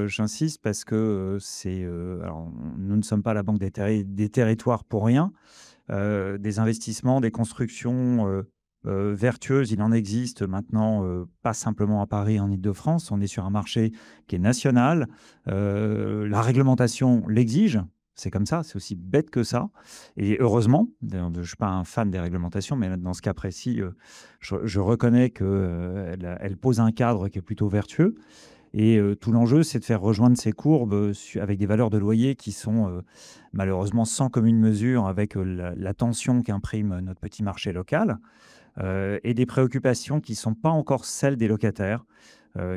j'insiste parce que alors, nous ne sommes pas la banque des territoires pour rien. Des investissements, des constructions vertueuses, il en existe maintenant, pas simplement à Paris, en Île-de-France. On est sur un marché qui est national. La réglementation l'exige. C'est comme ça, c'est aussi bête que ça. Et heureusement, je ne suis pas un fan des réglementations, mais dans ce cas précis, je reconnais qu'elle pose un cadre qui est plutôt vertueux. Et tout l'enjeu, c'est de faire rejoindre ces courbes avec des valeurs de loyer qui sont malheureusement sans commune mesure avec la tension qu'imprime notre petit marché local et des préoccupations qui ne sont pas encore celles des locataires,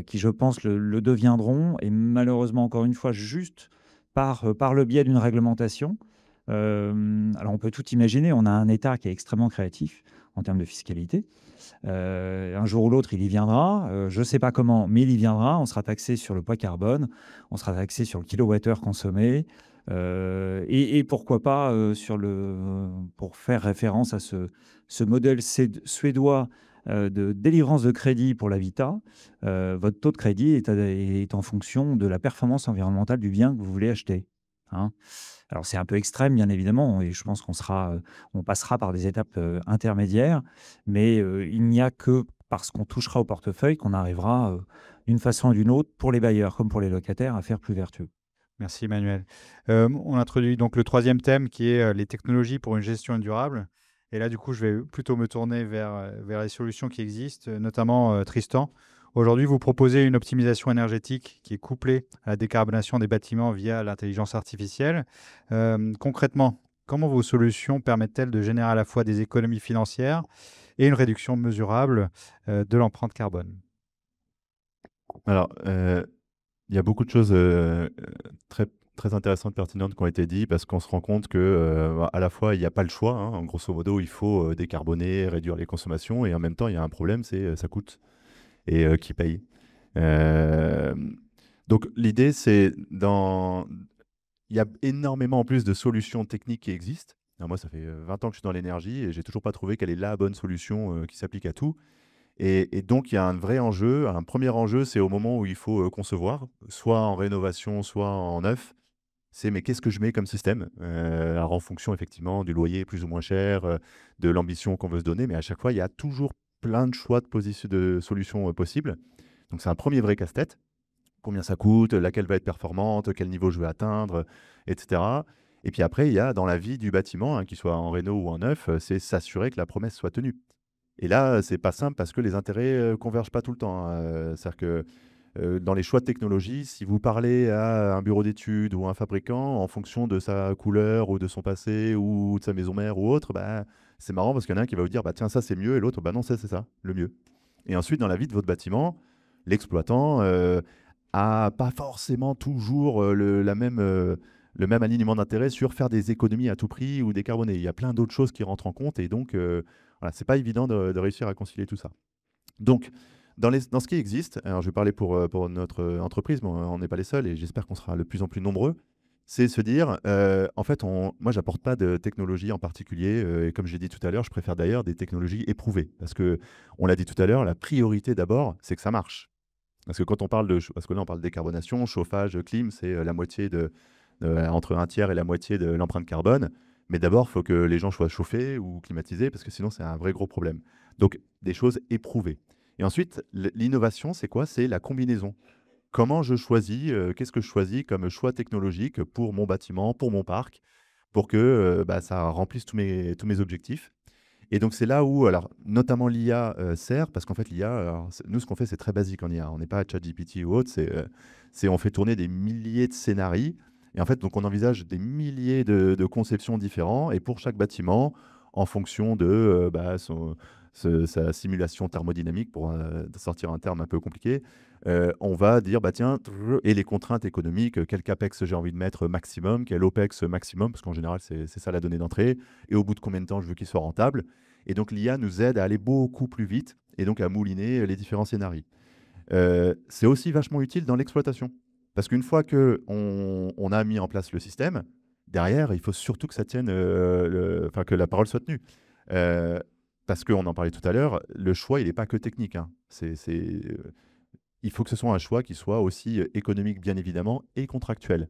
qui, je pense, le deviendront. Et malheureusement, encore une fois, juste par le biais d'une réglementation. Alors, on peut tout imaginer. On a un État qui est extrêmement créatif en termes de fiscalité. Un jour ou l'autre, il y viendra. Je ne sais pas comment, mais il y viendra. On sera taxé sur le poids carbone, on sera taxé sur le kilowattheure consommé, et pourquoi pas pour faire référence à ce modèle suédois de délivrance de crédit pour l'habitat. Votre taux de crédit est en fonction de la performance environnementale du bien que vous voulez acheter. Hein. Alors, c'est un peu extrême, bien évidemment, et je pense on passera par des étapes intermédiaires, mais il n'y a que parce qu'on touchera au portefeuille qu'on arrivera, d'une façon ou d'une autre, pour les bailleurs comme pour les locataires, à faire plus vertueux. Merci Emmanuel. On introduit donc le troisième thème qui est les technologies pour une gestion durable. Et là, du coup, je vais plutôt me tourner vers les solutions qui existent, notamment Tristan. Aujourd'hui, vous proposez une optimisation énergétique qui est couplée à la décarbonation des bâtiments via l'intelligence artificielle. Concrètement, comment vos solutions permettent-elles de générer à la fois des économies financières et une réduction mesurable de l'empreinte carbone? Alors, il y a beaucoup de choses très, très intéressantes, pertinentes qui ont été dites parce qu'on se rend compte que à la fois, il n'y a pas le choix. Hein, en grosso modo, il faut décarboner, réduire les consommations et en même temps, il y a un problème, c'est ça coûte. Et qui paye. Donc l'idée, il y a énormément en plus de solutions techniques qui existent. Alors moi, ça fait 20 ans que je suis dans l'énergie et j'ai toujours pas trouvé quelle est la bonne solution qui s'applique à tout. Et donc, il y a un vrai enjeu. Un premier enjeu, c'est au moment où il faut concevoir, soit en rénovation, soit en neuf. Mais qu'est-ce que je mets comme système? Alors en fonction, effectivement, du loyer plus ou moins cher, de l'ambition qu'on veut se donner. Mais à chaque fois, il y a toujours plein de choix de solutions possibles. Donc, c'est un premier vrai casse-tête. Combien ça coûte, laquelle va être performante, quel niveau je vais atteindre, etc. Et puis après, il y a dans la vie du bâtiment, hein, qu'il soit en réno ou en neuf, c'est s'assurer que la promesse soit tenue. Et là, c'est pas simple parce que les intérêts convergent pas tout le temps. Hein. C'est-à-dire que dans les choix de technologie, si vous parlez à un bureau d'études ou à un fabricant, en fonction de sa couleur ou de son passé ou de sa maison mère ou autre, bah, c'est marrant parce qu'il y en a un qui va vous dire bah, tiens, ça c'est mieux et l'autre, bah non, c'est ça, le mieux. Et ensuite, dans la vie de votre bâtiment, l'exploitant a pas forcément toujours le même alignement d'intérêt sur faire des économies à tout prix ou décarboner. Il y a plein d'autres choses qui rentrent en compte et donc, voilà, c'est pas évident de réussir à concilier tout ça. Donc, dans ce qui existe, alors je vais parler pour notre entreprise, mais on n'est pas les seuls et j'espère qu'on sera de plus en plus nombreux, c'est se dire, en fait, moi, j'apporte pas de technologie en particulier. Et comme j'ai dit tout à l'heure, je préfère d'ailleurs des technologies éprouvées. Parce que, on l'a dit tout à l'heure, la priorité d'abord, c'est que ça marche. Parce que quand on parle parce que là, on parle de décarbonation, chauffage, clim, c'est la moitié entre un tiers et la moitié de l'empreinte carbone. Mais d'abord, il faut que les gens soient chauffés ou climatisés, parce que sinon, c'est un vrai gros problème. Donc, des choses éprouvées. Et ensuite, l'innovation, c'est quoi? C'est la combinaison. Comment je choisis, qu'est-ce que je choisis comme choix technologique pour mon bâtiment, pour mon parc, pour que bah, ça remplisse tous mes objectifs. Et donc, c'est là où, alors, notamment l'IA sert, parce qu'en fait, l'IA, nous, ce qu'on fait, c'est très basique en IA. On n'est pas ChatGPT ou autre, on fait tourner des milliers de scénarios. Et en fait, donc, on envisage des milliers de conceptions différentes. Et pour chaque bâtiment, en fonction de bah, sa simulation thermodynamique, pour sortir un terme un peu compliqué, on va dire, bah, tiens, et les contraintes économiques, quel CAPEX j'ai envie de mettre maximum, quel OPEX maximum, parce qu'en général, c'est ça la donnée d'entrée, et au bout de combien de temps je veux qu'il soit rentable. Et donc, l'IA nous aide à aller beaucoup plus vite, et donc à mouliner les différents scénarios. C'est aussi vachement utile dans l'exploitation. Parce qu'une fois qu'on a mis en place le système, derrière, il faut surtout que ça tienne, que la parole soit tenue. Parce qu'on en parlait tout à l'heure, le choix, il n'est pas que technique. Hein. Il faut que ce soit un choix qui soit aussi économique, bien évidemment, et contractuel.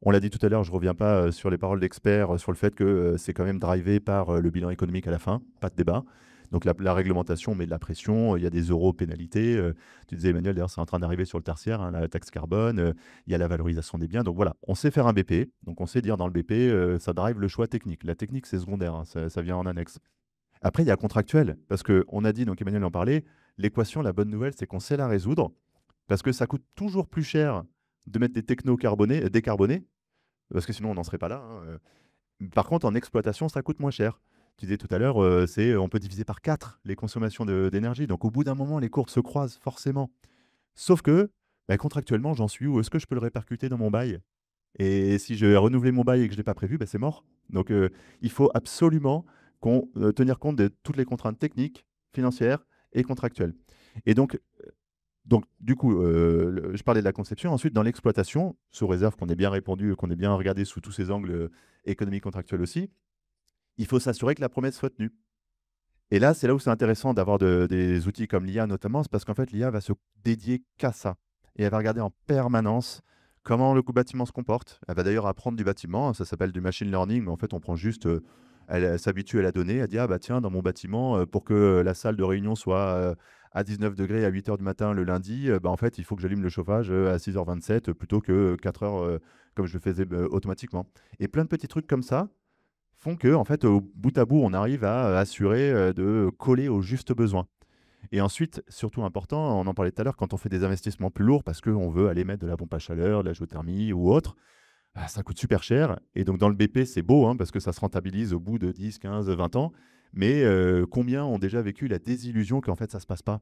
On l'a dit tout à l'heure, je ne reviens pas sur les paroles d'experts, sur le fait que c'est quand même drivé par le bilan économique à la fin, pas de débat. Donc la réglementation met de la pression, il y a des euros pénalités. Tu disais, Emmanuel, d'ailleurs, c'est en train d'arriver sur le tertiaire, hein, la taxe carbone, il y a la valorisation des biens. Donc voilà, on sait faire un BP, donc on sait dire dans le BP, ça drive le choix technique. La technique, c'est secondaire, hein, ça vient en annexe. Après, il y a contractuel, parce qu'on a dit, donc Emmanuel en parlait, l'équation, la bonne nouvelle, c'est qu'on sait la résoudre, parce que ça coûte toujours plus cher de mettre des technos décarbonés, parce que sinon on n'en serait pas là. Hein. Par contre, en exploitation, ça coûte moins cher. Tu disais tout à l'heure, on peut diviser par 4 les consommations d'énergie. Donc au bout d'un moment, les courbes se croisent forcément. Sauf que, bah, contractuellement, j'en suis où? Est-ce que je peux le répercuter dans mon bail? Et si je vais renouveler mon bail et que je ne l'ai pas prévu, c'est mort. Donc, il faut absolument tenir compte de toutes les contraintes techniques, financières et contractuelles. Et donc, du coup, je parlais de la conception. Ensuite, dans l'exploitation, sous réserve qu'on ait bien répondu, qu'on ait bien regardé sous tous ces angles économiques, contractuels aussi, il faut s'assurer que la promesse soit tenue. Et là, c'est là où c'est intéressant d'avoir des outils comme l'IA notamment, c'est parce qu'en fait, l'IA va se dédier qu'à ça. Et elle va regarder en permanence comment le bâtiment se comporte. Elle va d'ailleurs apprendre du bâtiment, ça s'appelle du machine learning, mais en fait, on prend juste, elle s'habitue à la donnée, elle dit, ah bah tiens, dans mon bâtiment, pour que la salle de réunion soit à 19 degrés à 8 h du matin le lundi, en fait, il faut que j'allume le chauffage à 6 h 27 plutôt que 4 h comme je le faisais automatiquement. Et plein de petits trucs comme ça font que, en fait, au bout à bout, on arrive à assurer de coller aux justes besoins. Et ensuite, surtout important, on en parlait tout à l'heure, quand on fait des investissements plus lourds parce qu'on veut aller mettre de la pompe à chaleur, de la géothermie ou autre, ça coûte super cher. Et donc, dans le BP, c'est beau parce que ça se rentabilise au bout de 10, 15, 20 ans. Mais combien ont déjà vécu la désillusion qu'en fait, ça ne se passe pas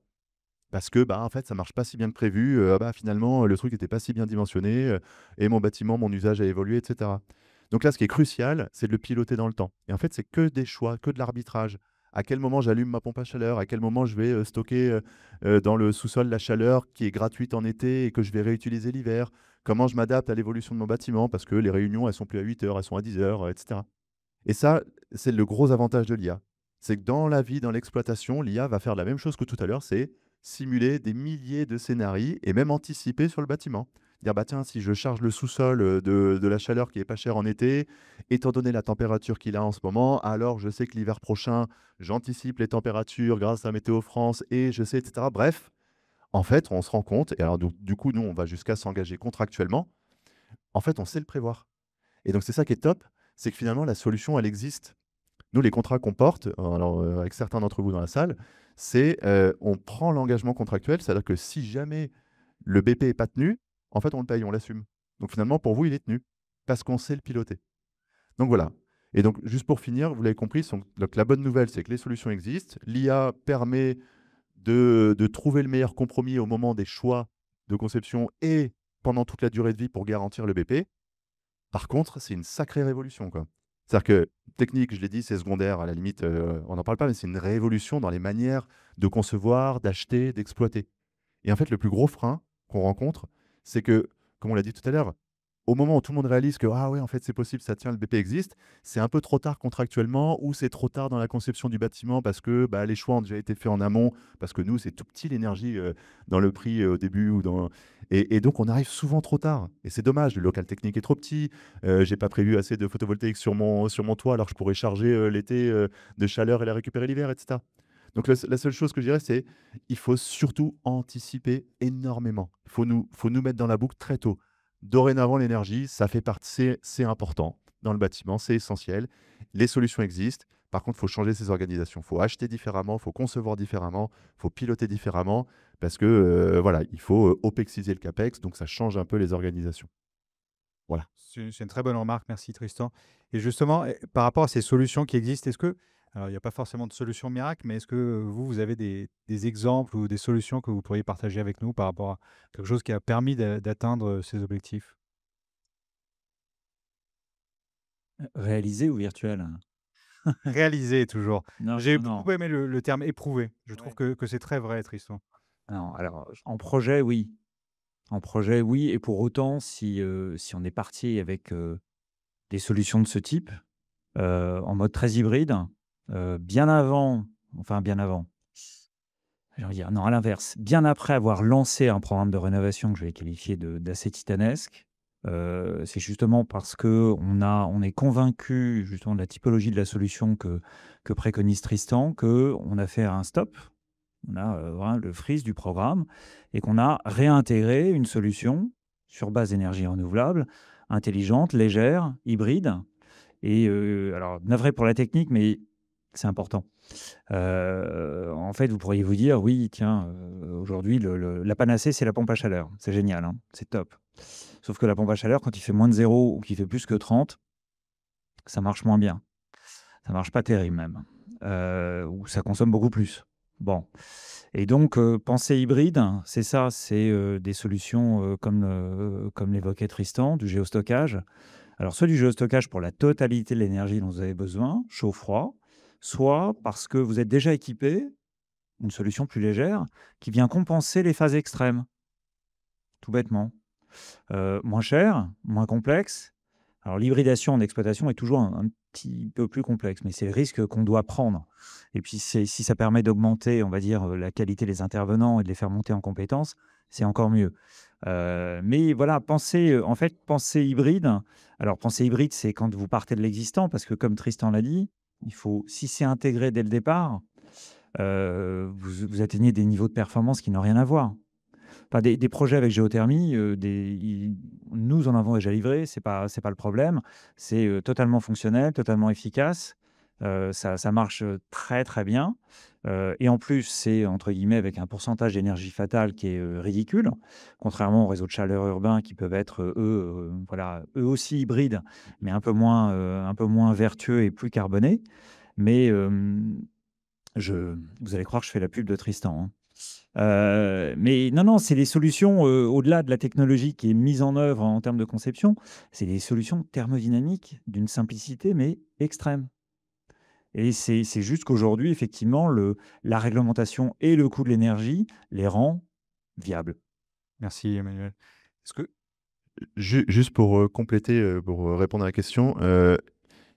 parce que en fait, ça ne marche pas si bien que prévu. Finalement, le truc n'était pas si bien dimensionné et mon bâtiment, mon usage a évolué, etc. Donc là, ce qui est crucial, c'est de le piloter dans le temps. Et en fait, c'est que des choix, que de l'arbitrage. À quel moment j'allume ma pompe à chaleur? À quel moment je vais stocker dans le sous-sol la chaleur qui est gratuite en été et que je vais réutiliser l'hiver? Comment je m'adapte à l'évolution de mon bâtiment? Parce que les réunions, elles sont plus à 8 heures, elles sont à 10 heures, etc. Et ça, c'est le gros avantage de l'IA. C'est que dans la vie, dans l'exploitation, l'IA va faire la même chose que tout à l'heure, c'est simuler des milliers de scénarios et même anticiper sur le bâtiment. Dire, tiens, si je charge le sous-sol de la chaleur qui est pas chère en été, étant donné la température qu'il a en ce moment, alors je sais que l'hiver prochain, j'anticipe les températures grâce à Météo France et je sais, etc. Bref, en fait, on se rend compte, et alors du coup, nous, on va jusqu'à s'engager contractuellement, en fait, on sait le prévoir. Et donc, c'est ça qui est top, c'est que finalement, la solution, elle existe. Nous, les contrats qu'on porte, alors, avec certains d'entre vous dans la salle, c'est on prend l'engagement contractuel, c'est-à-dire que si jamais le BP n'est pas tenu, en fait, on le paye, on l'assume. Donc finalement, pour vous, il est tenu, parce qu'on sait le piloter. Donc voilà. Et donc, juste pour finir, vous l'avez compris, donc, la bonne nouvelle, c'est que les solutions existent. L'IA permet de trouver le meilleur compromis au moment des choix de conception et pendant toute la durée de vie pour garantir le BP. Par contre, c'est une sacrée révolution, quoi. C'est-à-dire que technique, je l'ai dit, c'est secondaire, à la limite, on n'en parle pas, mais c'est une révolution dans les manières de concevoir, d'acheter, d'exploiter. Et en fait, le plus gros frein qu'on rencontre, c'est que, comme on l'a dit tout à l'heure, au moment où tout le monde réalise que ah ouais, en fait, c'est possible, ça tient, le BP existe, c'est un peu trop tard contractuellement ou c'est trop tard dans la conception du bâtiment parce que les choix ont déjà été faits en amont, parce que nous, c'est tout petit l'énergie dans le prix au début. Et donc, on arrive souvent trop tard. Et c'est dommage, le local technique est trop petit, j'ai pas prévu assez de photovoltaïque sur mon toit alors que je pourrais charger l'été de chaleur et la récupérer l'hiver, etc. Donc la seule chose que je dirais, c'est il faut surtout anticiper énormément. Il faut nous mettre dans la boucle très tôt. Dorénavant, l'énergie, ça fait partie, c'est important dans le bâtiment, c'est essentiel. Les solutions existent. Par contre, il faut changer ces organisations. Il faut acheter différemment, il faut concevoir différemment, il faut piloter différemment parce que voilà, il faut OPEXiser le CAPEX, donc ça change un peu les organisations. Voilà. C'est une très bonne remarque, merci Tristan. Et justement, par rapport à ces solutions qui existent, alors il n'y a pas forcément de solution miracle, mais est-ce que vous avez des exemples ou des solutions que vous pourriez partager avec nous par rapport à quelque chose qui a permis d'atteindre ces objectifs? Réalisé ou virtuel? Réaliser toujours. Non, J'ai non. beaucoup aimé le terme éprouvé. Je trouve Ouais. que c'est très vrai, Tristan. Non, alors, en projet, oui. En projet, oui, et pour autant, si on est parti avec des solutions de ce type, en mode très hybride, bien avant, j'ai envie de dire, non, à l'inverse, bien après avoir lancé un programme de rénovation que je vais qualifier d'assez titanesque, c'est justement parce qu'on est convaincu justement de la typologie de la solution que préconise Tristan, qu'on a fait un stop, on a vraiment le freeze du programme et qu'on a réintégré une solution sur base d'énergie renouvelable, intelligente, légère, hybride. Et alors, navré pour la technique, mais c'est important. En fait, vous pourriez vous dire, oui, tiens, aujourd'hui, la panacée, c'est la pompe à chaleur. C'est génial, hein, c'est top. Sauf que la pompe à chaleur, quand il fait moins de 0 ou qu'il fait plus que 30, ça marche moins bien. Ça marche pas terrible même. Ou ça consomme beaucoup plus. Bon. Et donc, pensée hybride, c'est ça, c'est des solutions comme l'évoquait Tristan, du géostockage. Alors, soit du géostockage pour la totalité de l'énergie dont vous avez besoin, chaud-froid, soit parce que vous êtes déjà équipé, une solution plus légère, qui vient compenser les phases extrêmes, tout bêtement. Moins cher, moins complexe. Alors, l'hybridation en exploitation est toujours un petit peu plus complexe, mais c'est le risque qu'on doit prendre. Et puis, si ça permet d'augmenter, on va dire, la qualité des intervenants et de les faire monter en compétences, c'est encore mieux. Mais voilà, en fait, pensée hybride. Alors, pensée hybride, c'est quand vous partez de l'existant, parce que comme Tristan l'a dit, si c'est intégré dès le départ, vous atteignez des niveaux de performance qui n'ont rien à voir. Enfin, des projets avec géothermie, nous en avons déjà livré, c'est pas le problème. C'est totalement fonctionnel, totalement efficace. Ça marche très très bien. Et en plus, c'est entre guillemets avec un pourcentage d'énergie fatale qui est ridicule, contrairement aux réseaux de chaleur urbains qui peuvent être eux aussi hybrides, mais un peu moins vertueux et plus carbonés. Mais vous allez croire que je fais la pub de Tristan, hein. Mais non, c'est des solutions au-delà de la technologie qui est mise en œuvre en termes de conception, c'est des solutions thermodynamiques d'une simplicité mais extrême. Et c'est juste qu'aujourd'hui, effectivement, la réglementation et le coût de l'énergie les rend viables. Merci Emmanuel. Est-ce que Juste pour compléter, pour répondre à la question,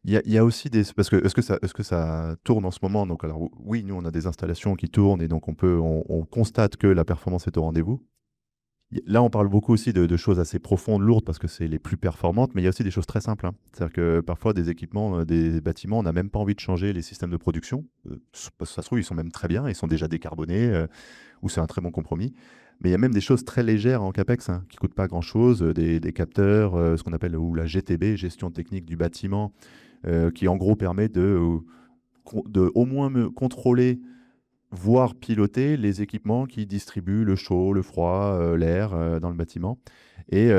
il y a aussi des... Parce que est-ce que ça tourne en ce moment? Donc, alors, oui, nous, on a des installations qui tournent et donc on constate que la performance est au rendez-vous. Là, on parle beaucoup aussi de choses assez profondes, lourdes, parce que c'est les plus performantes, mais il y a aussi des choses très simples, hein. C'est-à-dire que parfois, des équipements, des bâtiments, on n'a même pas envie de changer les systèmes de production. Parce que ça se trouve, ils sont même très bien, ils sont déjà décarbonés, ou c'est un très bon compromis. Mais il y a même des choses très légères en CAPEX, hein, qui ne coûtent pas grand-chose, des capteurs, ce qu'on appelle ou la GTB, gestion technique du bâtiment, qui en gros permet de au moins contrôler, voire piloter les équipements qui distribuent le chaud, le froid, l'air dans le bâtiment. Et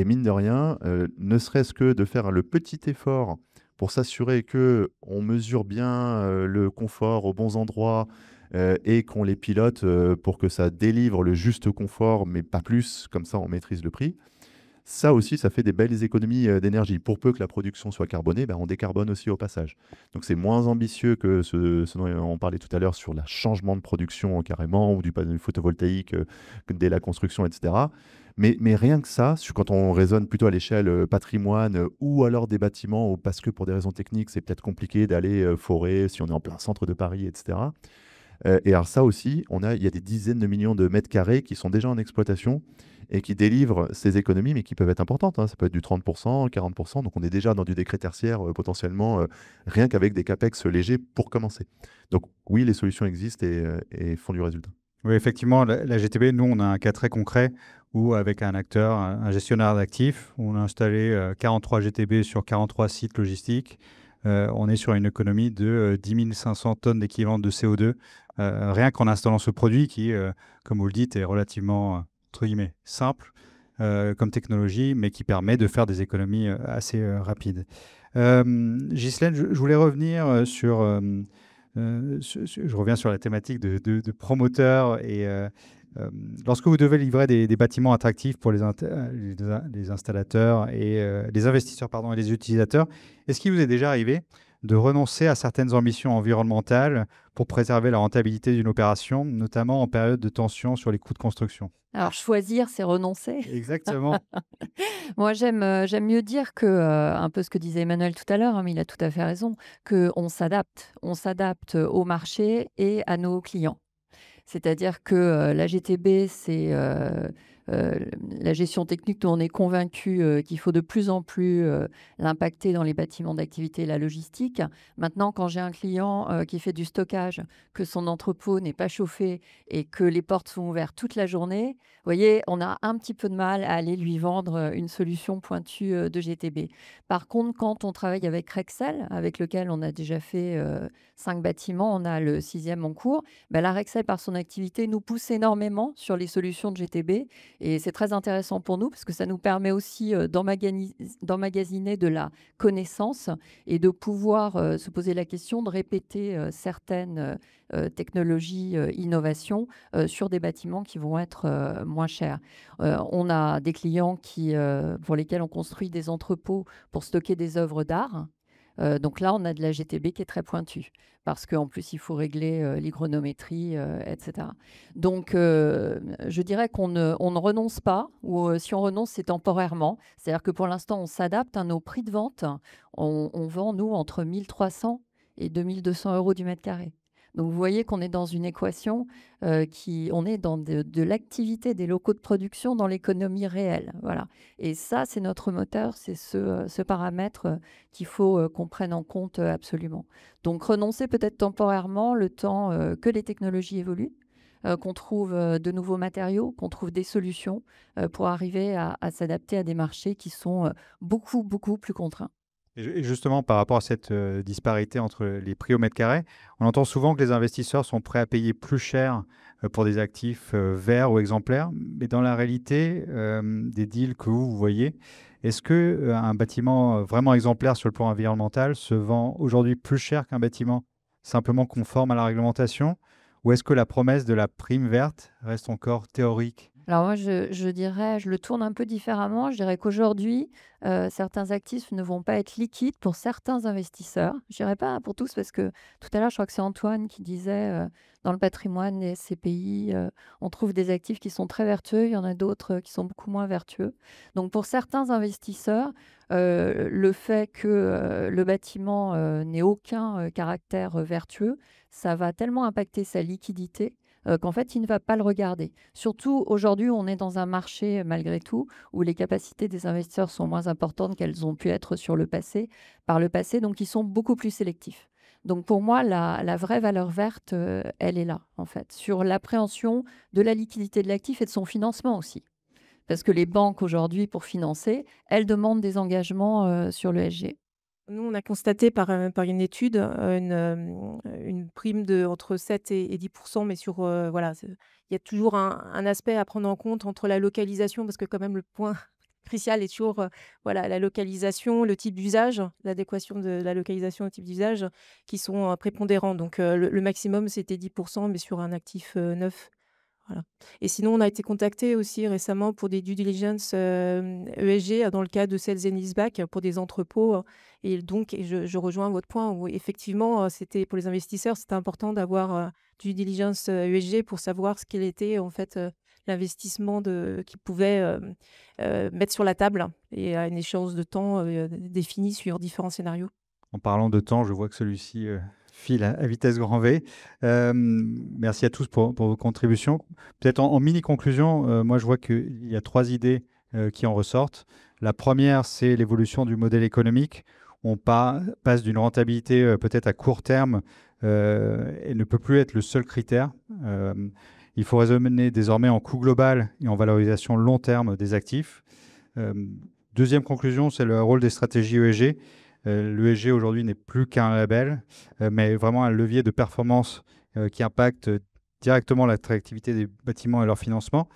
mine de rien, ne serait-ce que de faire le petit effort pour s'assurer qu'on mesure bien le confort aux bons endroits et qu'on les pilote pour que ça délivre le juste confort, mais pas plus, comme ça on maîtrise le prix. Ça aussi, ça fait des belles économies d'énergie. Pour peu que la production soit carbonée, ben, on décarbone aussi au passage. Donc c'est moins ambitieux que ce dont on parlait tout à l'heure sur le changement de production carrément, ou du panneau photovoltaïque dès la construction, etc. Mais rien que ça, quand on raisonne plutôt à l'échelle patrimoine ou alors des bâtiments, ou parce que pour des raisons techniques, c'est peut-être compliqué d'aller forer si on est en plein centre de Paris, etc. Et alors ça aussi, il y a des dizaines de millions de mètres carrés qui sont déjà en exploitation et qui délivrent ces économies, mais qui peuvent être importantes, hein. Ça peut être du 30%, 40%. Donc on est déjà dans du décret tertiaire potentiellement, rien qu'avec des CAPEX légers pour commencer. Donc oui, les solutions existent et font du résultat. Oui, effectivement, la GTB, nous, on a un cas très concret où, avec un acteur, un gestionnaire d'actifs, on a installé 43 GTB sur 43 sites logistiques. On est sur une économie de 10 500 tonnes d'équivalent de CO2, rien qu'en installant ce produit qui, comme vous le dites, est relativement, entre guillemets, simple comme technologie, mais qui permet de faire des économies assez rapides. Ghislaine, je voulais revenir je reviens sur la thématique de promoteurs et lorsque vous devez livrer des bâtiments attractifs pour les installateurs et les investisseurs et les utilisateurs, est-ce qu'il vous est déjà arrivé de renoncer à certaines ambitions environnementales pour préserver la rentabilité d'une opération, notamment en période de tension sur les coûts de construction? Alors, choisir, c'est renoncer. Exactement. Moi, j'aime mieux dire que, un peu ce que disait Emmanuel tout à l'heure, hein, mais il a tout à fait raison, qu'on s'adapte. On s'adapte au marché et à nos clients. C'est-à-dire que la GTB, c'est la gestion technique dont on est convaincu qu'il faut de plus en plus l'impacter dans les bâtiments d'activité et la logistique. Maintenant, quand j'ai un client qui fait du stockage, que son entrepôt n'est pas chauffé et que les portes sont ouvertes toute la journée, vous voyez, on a un petit peu de mal à aller lui vendre une solution pointue de GTB. Par contre, quand on travaille avec Rexel, avec lequel on a déjà fait 5 bâtiments, on a le 6e en cours, la Rexel, par son activité, nous pousse énormément sur les solutions de GTB Et c'est très intéressant pour nous parce que ça nous permet aussi d'emmagasiner de la connaissance et de pouvoir se poser la question de répéter certaines technologies, innovations sur des bâtiments qui vont être moins chers. On a des clients pour lesquels on construit des entrepôts pour stocker des œuvres d'art. Donc là, on a de la GTB qui est très pointue parce qu'en plus, il faut régler l'hygronométrie, etc. Donc, je dirais on ne renonce pas, ou si on renonce, c'est temporairement. C'est-à-dire que pour l'instant, on s'adapte à nos prix de vente. On vend, nous, entre 1300 et 2200 euros du mètre carré. Donc, vous voyez qu'on est dans une équation on est dans de l'activité des locaux de production dans l'économie réelle. Voilà. Et ça, c'est notre moteur, c'est ce paramètre qu'il faut qu'on prenne en compte absolument. Donc, renoncer peut-être temporairement le temps que les technologies évoluent, qu'on trouve de nouveaux matériaux, qu'on trouve des solutions pour arriver à s'adapter à des marchés qui sont beaucoup, beaucoup plus contraints. Et justement, par rapport à cette disparité entre les prix au mètre carré, on entend souvent que les investisseurs sont prêts à payer plus cher pour des actifs verts ou exemplaires. Mais dans la réalité des deals que vous voyez, est-ce qu'un bâtiment vraiment exemplaire sur le plan environnemental se vend aujourd'hui plus cher qu'un bâtiment simplement conforme à la réglementation? Ou est-ce que la promesse de la prime verte reste encore théorique? Alors moi, je dirais, je le tourne un peu différemment. Je dirais qu'aujourd'hui, certains actifs ne vont pas être liquides pour certains investisseurs. Je dirais pas pour tous parce que tout à l'heure, je crois que c'est Antoine qui disait dans le patrimoine des SCPI, on trouve des actifs qui sont très vertueux, il y en a d'autres qui sont beaucoup moins vertueux. Donc pour certains investisseurs, le fait que le bâtiment n'ait aucun caractère vertueux, ça va tellement impacter sa liquidité qu'en fait, il ne va pas le regarder. Surtout, aujourd'hui, on est dans un marché, malgré tout, où les capacités des investisseurs sont moins importantes qu'elles ont pu être par le passé, donc ils sont beaucoup plus sélectifs. Donc pour moi, la vraie valeur verte, elle est là, en fait, sur l'appréhension de la liquidité de l'actif et de son financement aussi. Parce que les banques, aujourd'hui, pour financer, elles demandent des engagements sur l'ESG. Nous, on a constaté par une étude une prime entre 7 et 10%, mais voilà, il y a toujours un aspect à prendre en compte entre la localisation, parce que quand même le point crucial est toujours voilà, la localisation, le type d'usage, l'adéquation de la localisation au type d'usage qui sont prépondérants. Donc le maximum, c'était 10%, mais sur un actif neuf. Voilà. Et sinon, on a été contacté aussi récemment pour des due diligence ESG dans le cadre de sales and leaseback pour des entrepôts. Et donc, je rejoins votre point où effectivement, c'était pour les investisseurs, c'était important d'avoir due diligence ESG pour savoir ce qu'elle était en fait l'investissement qu'ils pouvaient mettre sur la table et à une échéance de temps définie sur différents scénarios. En parlant de temps, je vois que celui-ci file à vitesse grand V. Merci à tous pour vos contributions. Peut-être en mini-conclusion, moi je vois qu'il y a 3 idées qui en ressortent. La première, c'est l'évolution du modèle économique. On passe d'une rentabilité peut-être à court terme et ne peut plus être le seul critère. Il faut raisonner désormais en coût global et en valorisation long terme des actifs. Deuxième conclusion, c'est le rôle des stratégies ESG. L'ESG aujourd'hui n'est plus qu'un label, mais vraiment un levier de performance qui impacte directement l'attractivité des bâtiments et leur financement.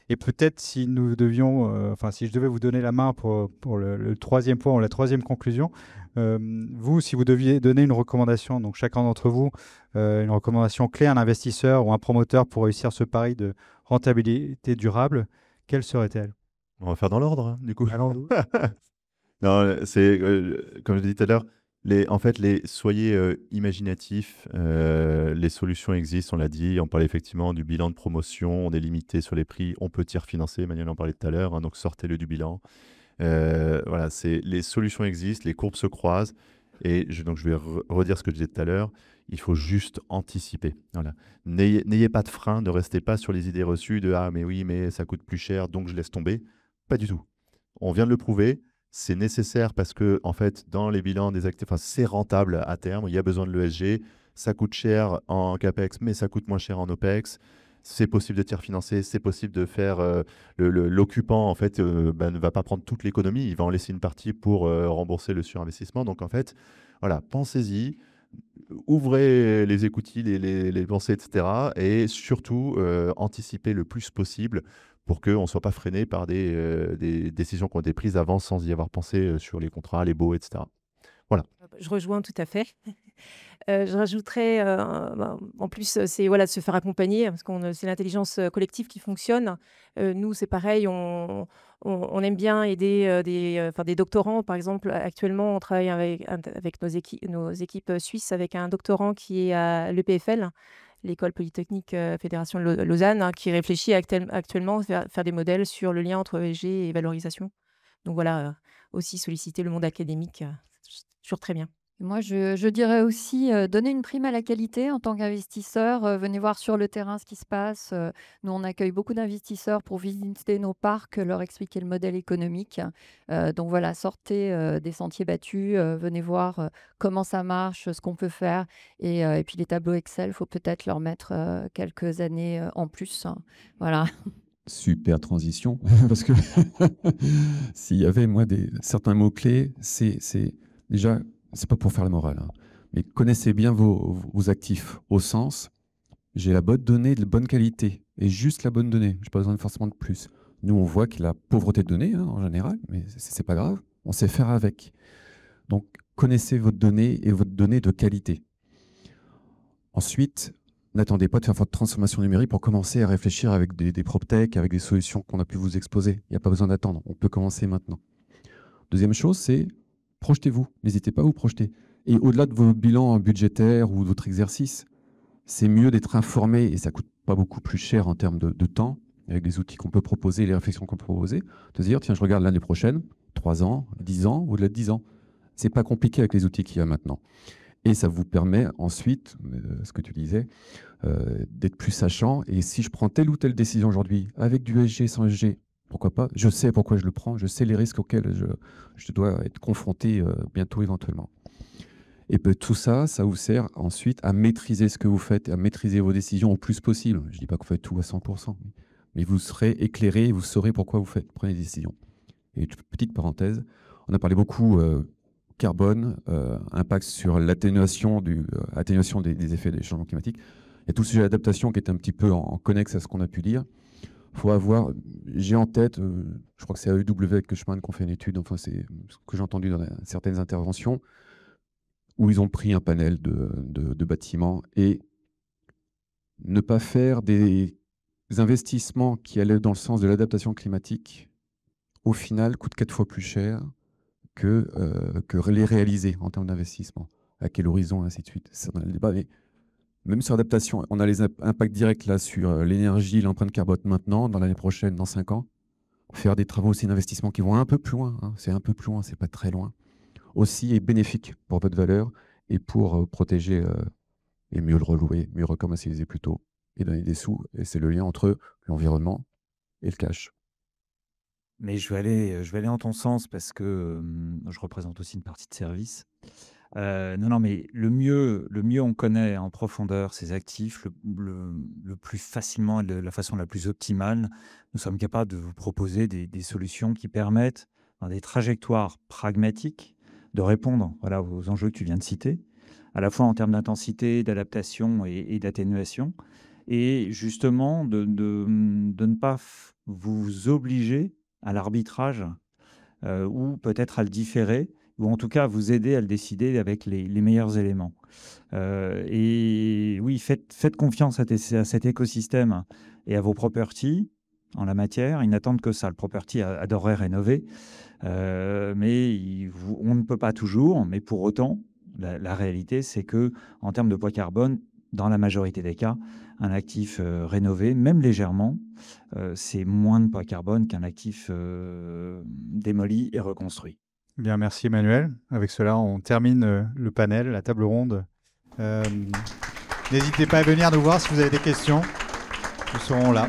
Et peut-être si nous devions, si je devais vous donner la main pour le troisième point ou la troisième conclusion, vous, si vous deviez donner une recommandation, donc chacun d'entre vous, une recommandation clé à un investisseur ou un promoteur pour réussir ce pari de rentabilité durable, quelle serait-elle? On va faire dans l'ordre, hein, du coup. Allons-y. Non, c'est comme je l'ai dit tout à l'heure, soyez imaginatifs. Les solutions existent, on l'a dit. On parlait effectivement du bilan de promotion. On est limité sur les prix. On peut tiers financer. Manuel en parlait tout à l'heure. Hein, donc sortez-le du bilan. Voilà, les solutions existent, les courbes se croisent. Et donc je vais redire ce que je disais tout à l'heure. Il faut juste anticiper. Voilà. N'ayez pas de frein, ne restez pas sur les idées reçues de ah mais oui mais ça coûte plus cher donc je laisse tomber. Pas du tout. On vient de le prouver. C'est nécessaire parce que, en fait, dans les bilans des actifs, c'est rentable à terme. Il y a besoin de l'ESG. Ça coûte cher en CAPEX, mais ça coûte moins cher en OPEX. C'est possible de tiers financer. C'est possible de faire. L'occupant, en fait, ne va pas prendre toute l'économie. Il va en laisser une partie pour rembourser le surinvestissement. Donc, en fait, voilà, pensez-y. ouvrez les écoutilles, les pensées, etc. Et surtout, anticiper le plus possible pour qu'on ne soit pas freiné par des décisions qui ont été prises avant sans y avoir pensé sur les contrats, les baux, etc. Voilà. Je rejoins tout à fait. Je rajouterais, en plus, c'est voilà, de se faire accompagner parce qu'on c'est l'intelligence collective qui fonctionne. Nous, c'est pareil, on aime bien aider des doctorants. Par exemple, actuellement, on travaille avec nos équipes suisses avec un doctorant qui est à l'EPFL, l'École Polytechnique Fédération de Lausanne, hein, qui réfléchit actuellement à faire des modèles sur le lien entre ESG et valorisation. Donc voilà, aussi solliciter le monde académique, c'est toujours très bien. Moi, je dirais aussi donner une prime à la qualité en tant qu'investisseur. Venez voir sur le terrain ce qui se passe. Nous, on accueille beaucoup d'investisseurs pour visiter nos parcs, leur expliquer le modèle économique. Donc voilà, sortez des sentiers battus, venez voir comment ça marche, ce qu'on peut faire. Et puis les tableaux Excel, il faut peut-être leur mettre quelques années en plus, hein. Voilà. Super transition, parce que s'il y avait, moi, certains mots-clés, c'est déjà, c'est pas pour faire la morale, hein, mais connaissez bien vos actifs, au sens, j'ai la bonne donnée de bonne qualité, et juste la bonne donnée, je n'ai pas besoin forcément de plus. Nous, on voit qu'il y a la pauvreté de données, hein, en général, mais c'est pas grave, on sait faire avec. Donc, connaissez votre donnée et votre donnée de qualité. Ensuite, n'attendez pas de faire votre transformation numérique pour commencer à réfléchir avec des PropTech, avec des solutions qu'on a pu vous exposer. Il n'y a pas besoin d'attendre, on peut commencer maintenant. Deuxième chose, c'est projetez-vous, n'hésitez pas à vous projeter. Et au-delà de vos bilans budgétaires ou de votre exercice, c'est mieux d'être informé, et ça ne coûte pas beaucoup plus cher en termes de temps, avec les outils qu'on peut proposer, les réflexions qu'on peut proposer, de se dire, tiens, je regarde l'année prochaine, 3 ans, 10 ans, au-delà de 10 ans. Ce n'est pas compliqué avec les outils qu'il y a maintenant. Et ça vous permet ensuite, ce que tu disais, d'être plus sachant. Et si je prends telle ou telle décision aujourd'hui, avec du ESG, sans ESG, pourquoi pas? Je sais pourquoi je le prends, je sais les risques auxquels je dois être confronté bientôt éventuellement. Et tout ça, ça vous sert ensuite à maîtriser ce que vous faites, à maîtriser vos décisions au plus possible. Je ne dis pas que vous faites tout à 100%, mais vous serez éclairé et vous saurez pourquoi vous prenez des décisions. Et petite parenthèse, on a parlé beaucoup carbone, impact sur l'atténuation des effets des changements climatiques. Il y a tout le sujet d'adaptation qui est un petit peu en connexe à ce qu'on a pu dire. Faut avoir, j'ai en tête, je crois que c'est à EW avec Cushman qu'on fait une étude, enfin c'est ce que j'ai entendu dans certaines interventions, où ils ont pris un panel de bâtiments et ne pas faire des investissements qui allaient dans le sens de l'adaptation climatique, au final, coûte 4 fois plus cher que les réaliser en termes d'investissement. À quel horizon, ainsi de suite. C'est dans le débat, mais même sur l'adaptation, on a les impacts directs là sur l'énergie, l'empreinte carbone maintenant, dans l'année prochaine, dans 5 ans. Faire des travaux aussi d'investissement qui vont un peu plus loin, hein, c'est un peu plus loin, c'est pas très loin. Aussi est bénéfique pour votre valeur et pour protéger et mieux le relouer, mieux recommercialiser plus tôt et donner des sous. Et c'est le lien entre l'environnement et le cash. Mais je vais aller en ton sens parce que je représente aussi une partie de service. Non, mais le mieux on connaît en profondeur ces actifs, le plus facilement et de la façon la plus optimale, nous sommes capables de vous proposer des solutions qui permettent, dans des trajectoires pragmatiques, de répondre aux enjeux que tu viens de citer, à la fois en termes d'intensité, d'adaptation et d'atténuation, et justement de ne pas vous obliger à l'arbitrage ou peut-être à le différer, ou en tout cas à vous aider à le décider avec les meilleurs éléments. Et oui, faites confiance à cet écosystème et à vos properties en la matière. Ils n'attendent que ça. Le property adorerait rénover, mais on ne peut pas toujours. Mais pour autant, la réalité, c'est que en termes de poids carbone, dans la majorité des cas, un actif rénové, même légèrement, c'est moins de poids carbone qu'un actif démoli et reconstruit. Bien, merci Emmanuel. Avec cela, on termine le panel, la table ronde. N'hésitez pas à venir nous voir si vous avez des questions. Nous serons là.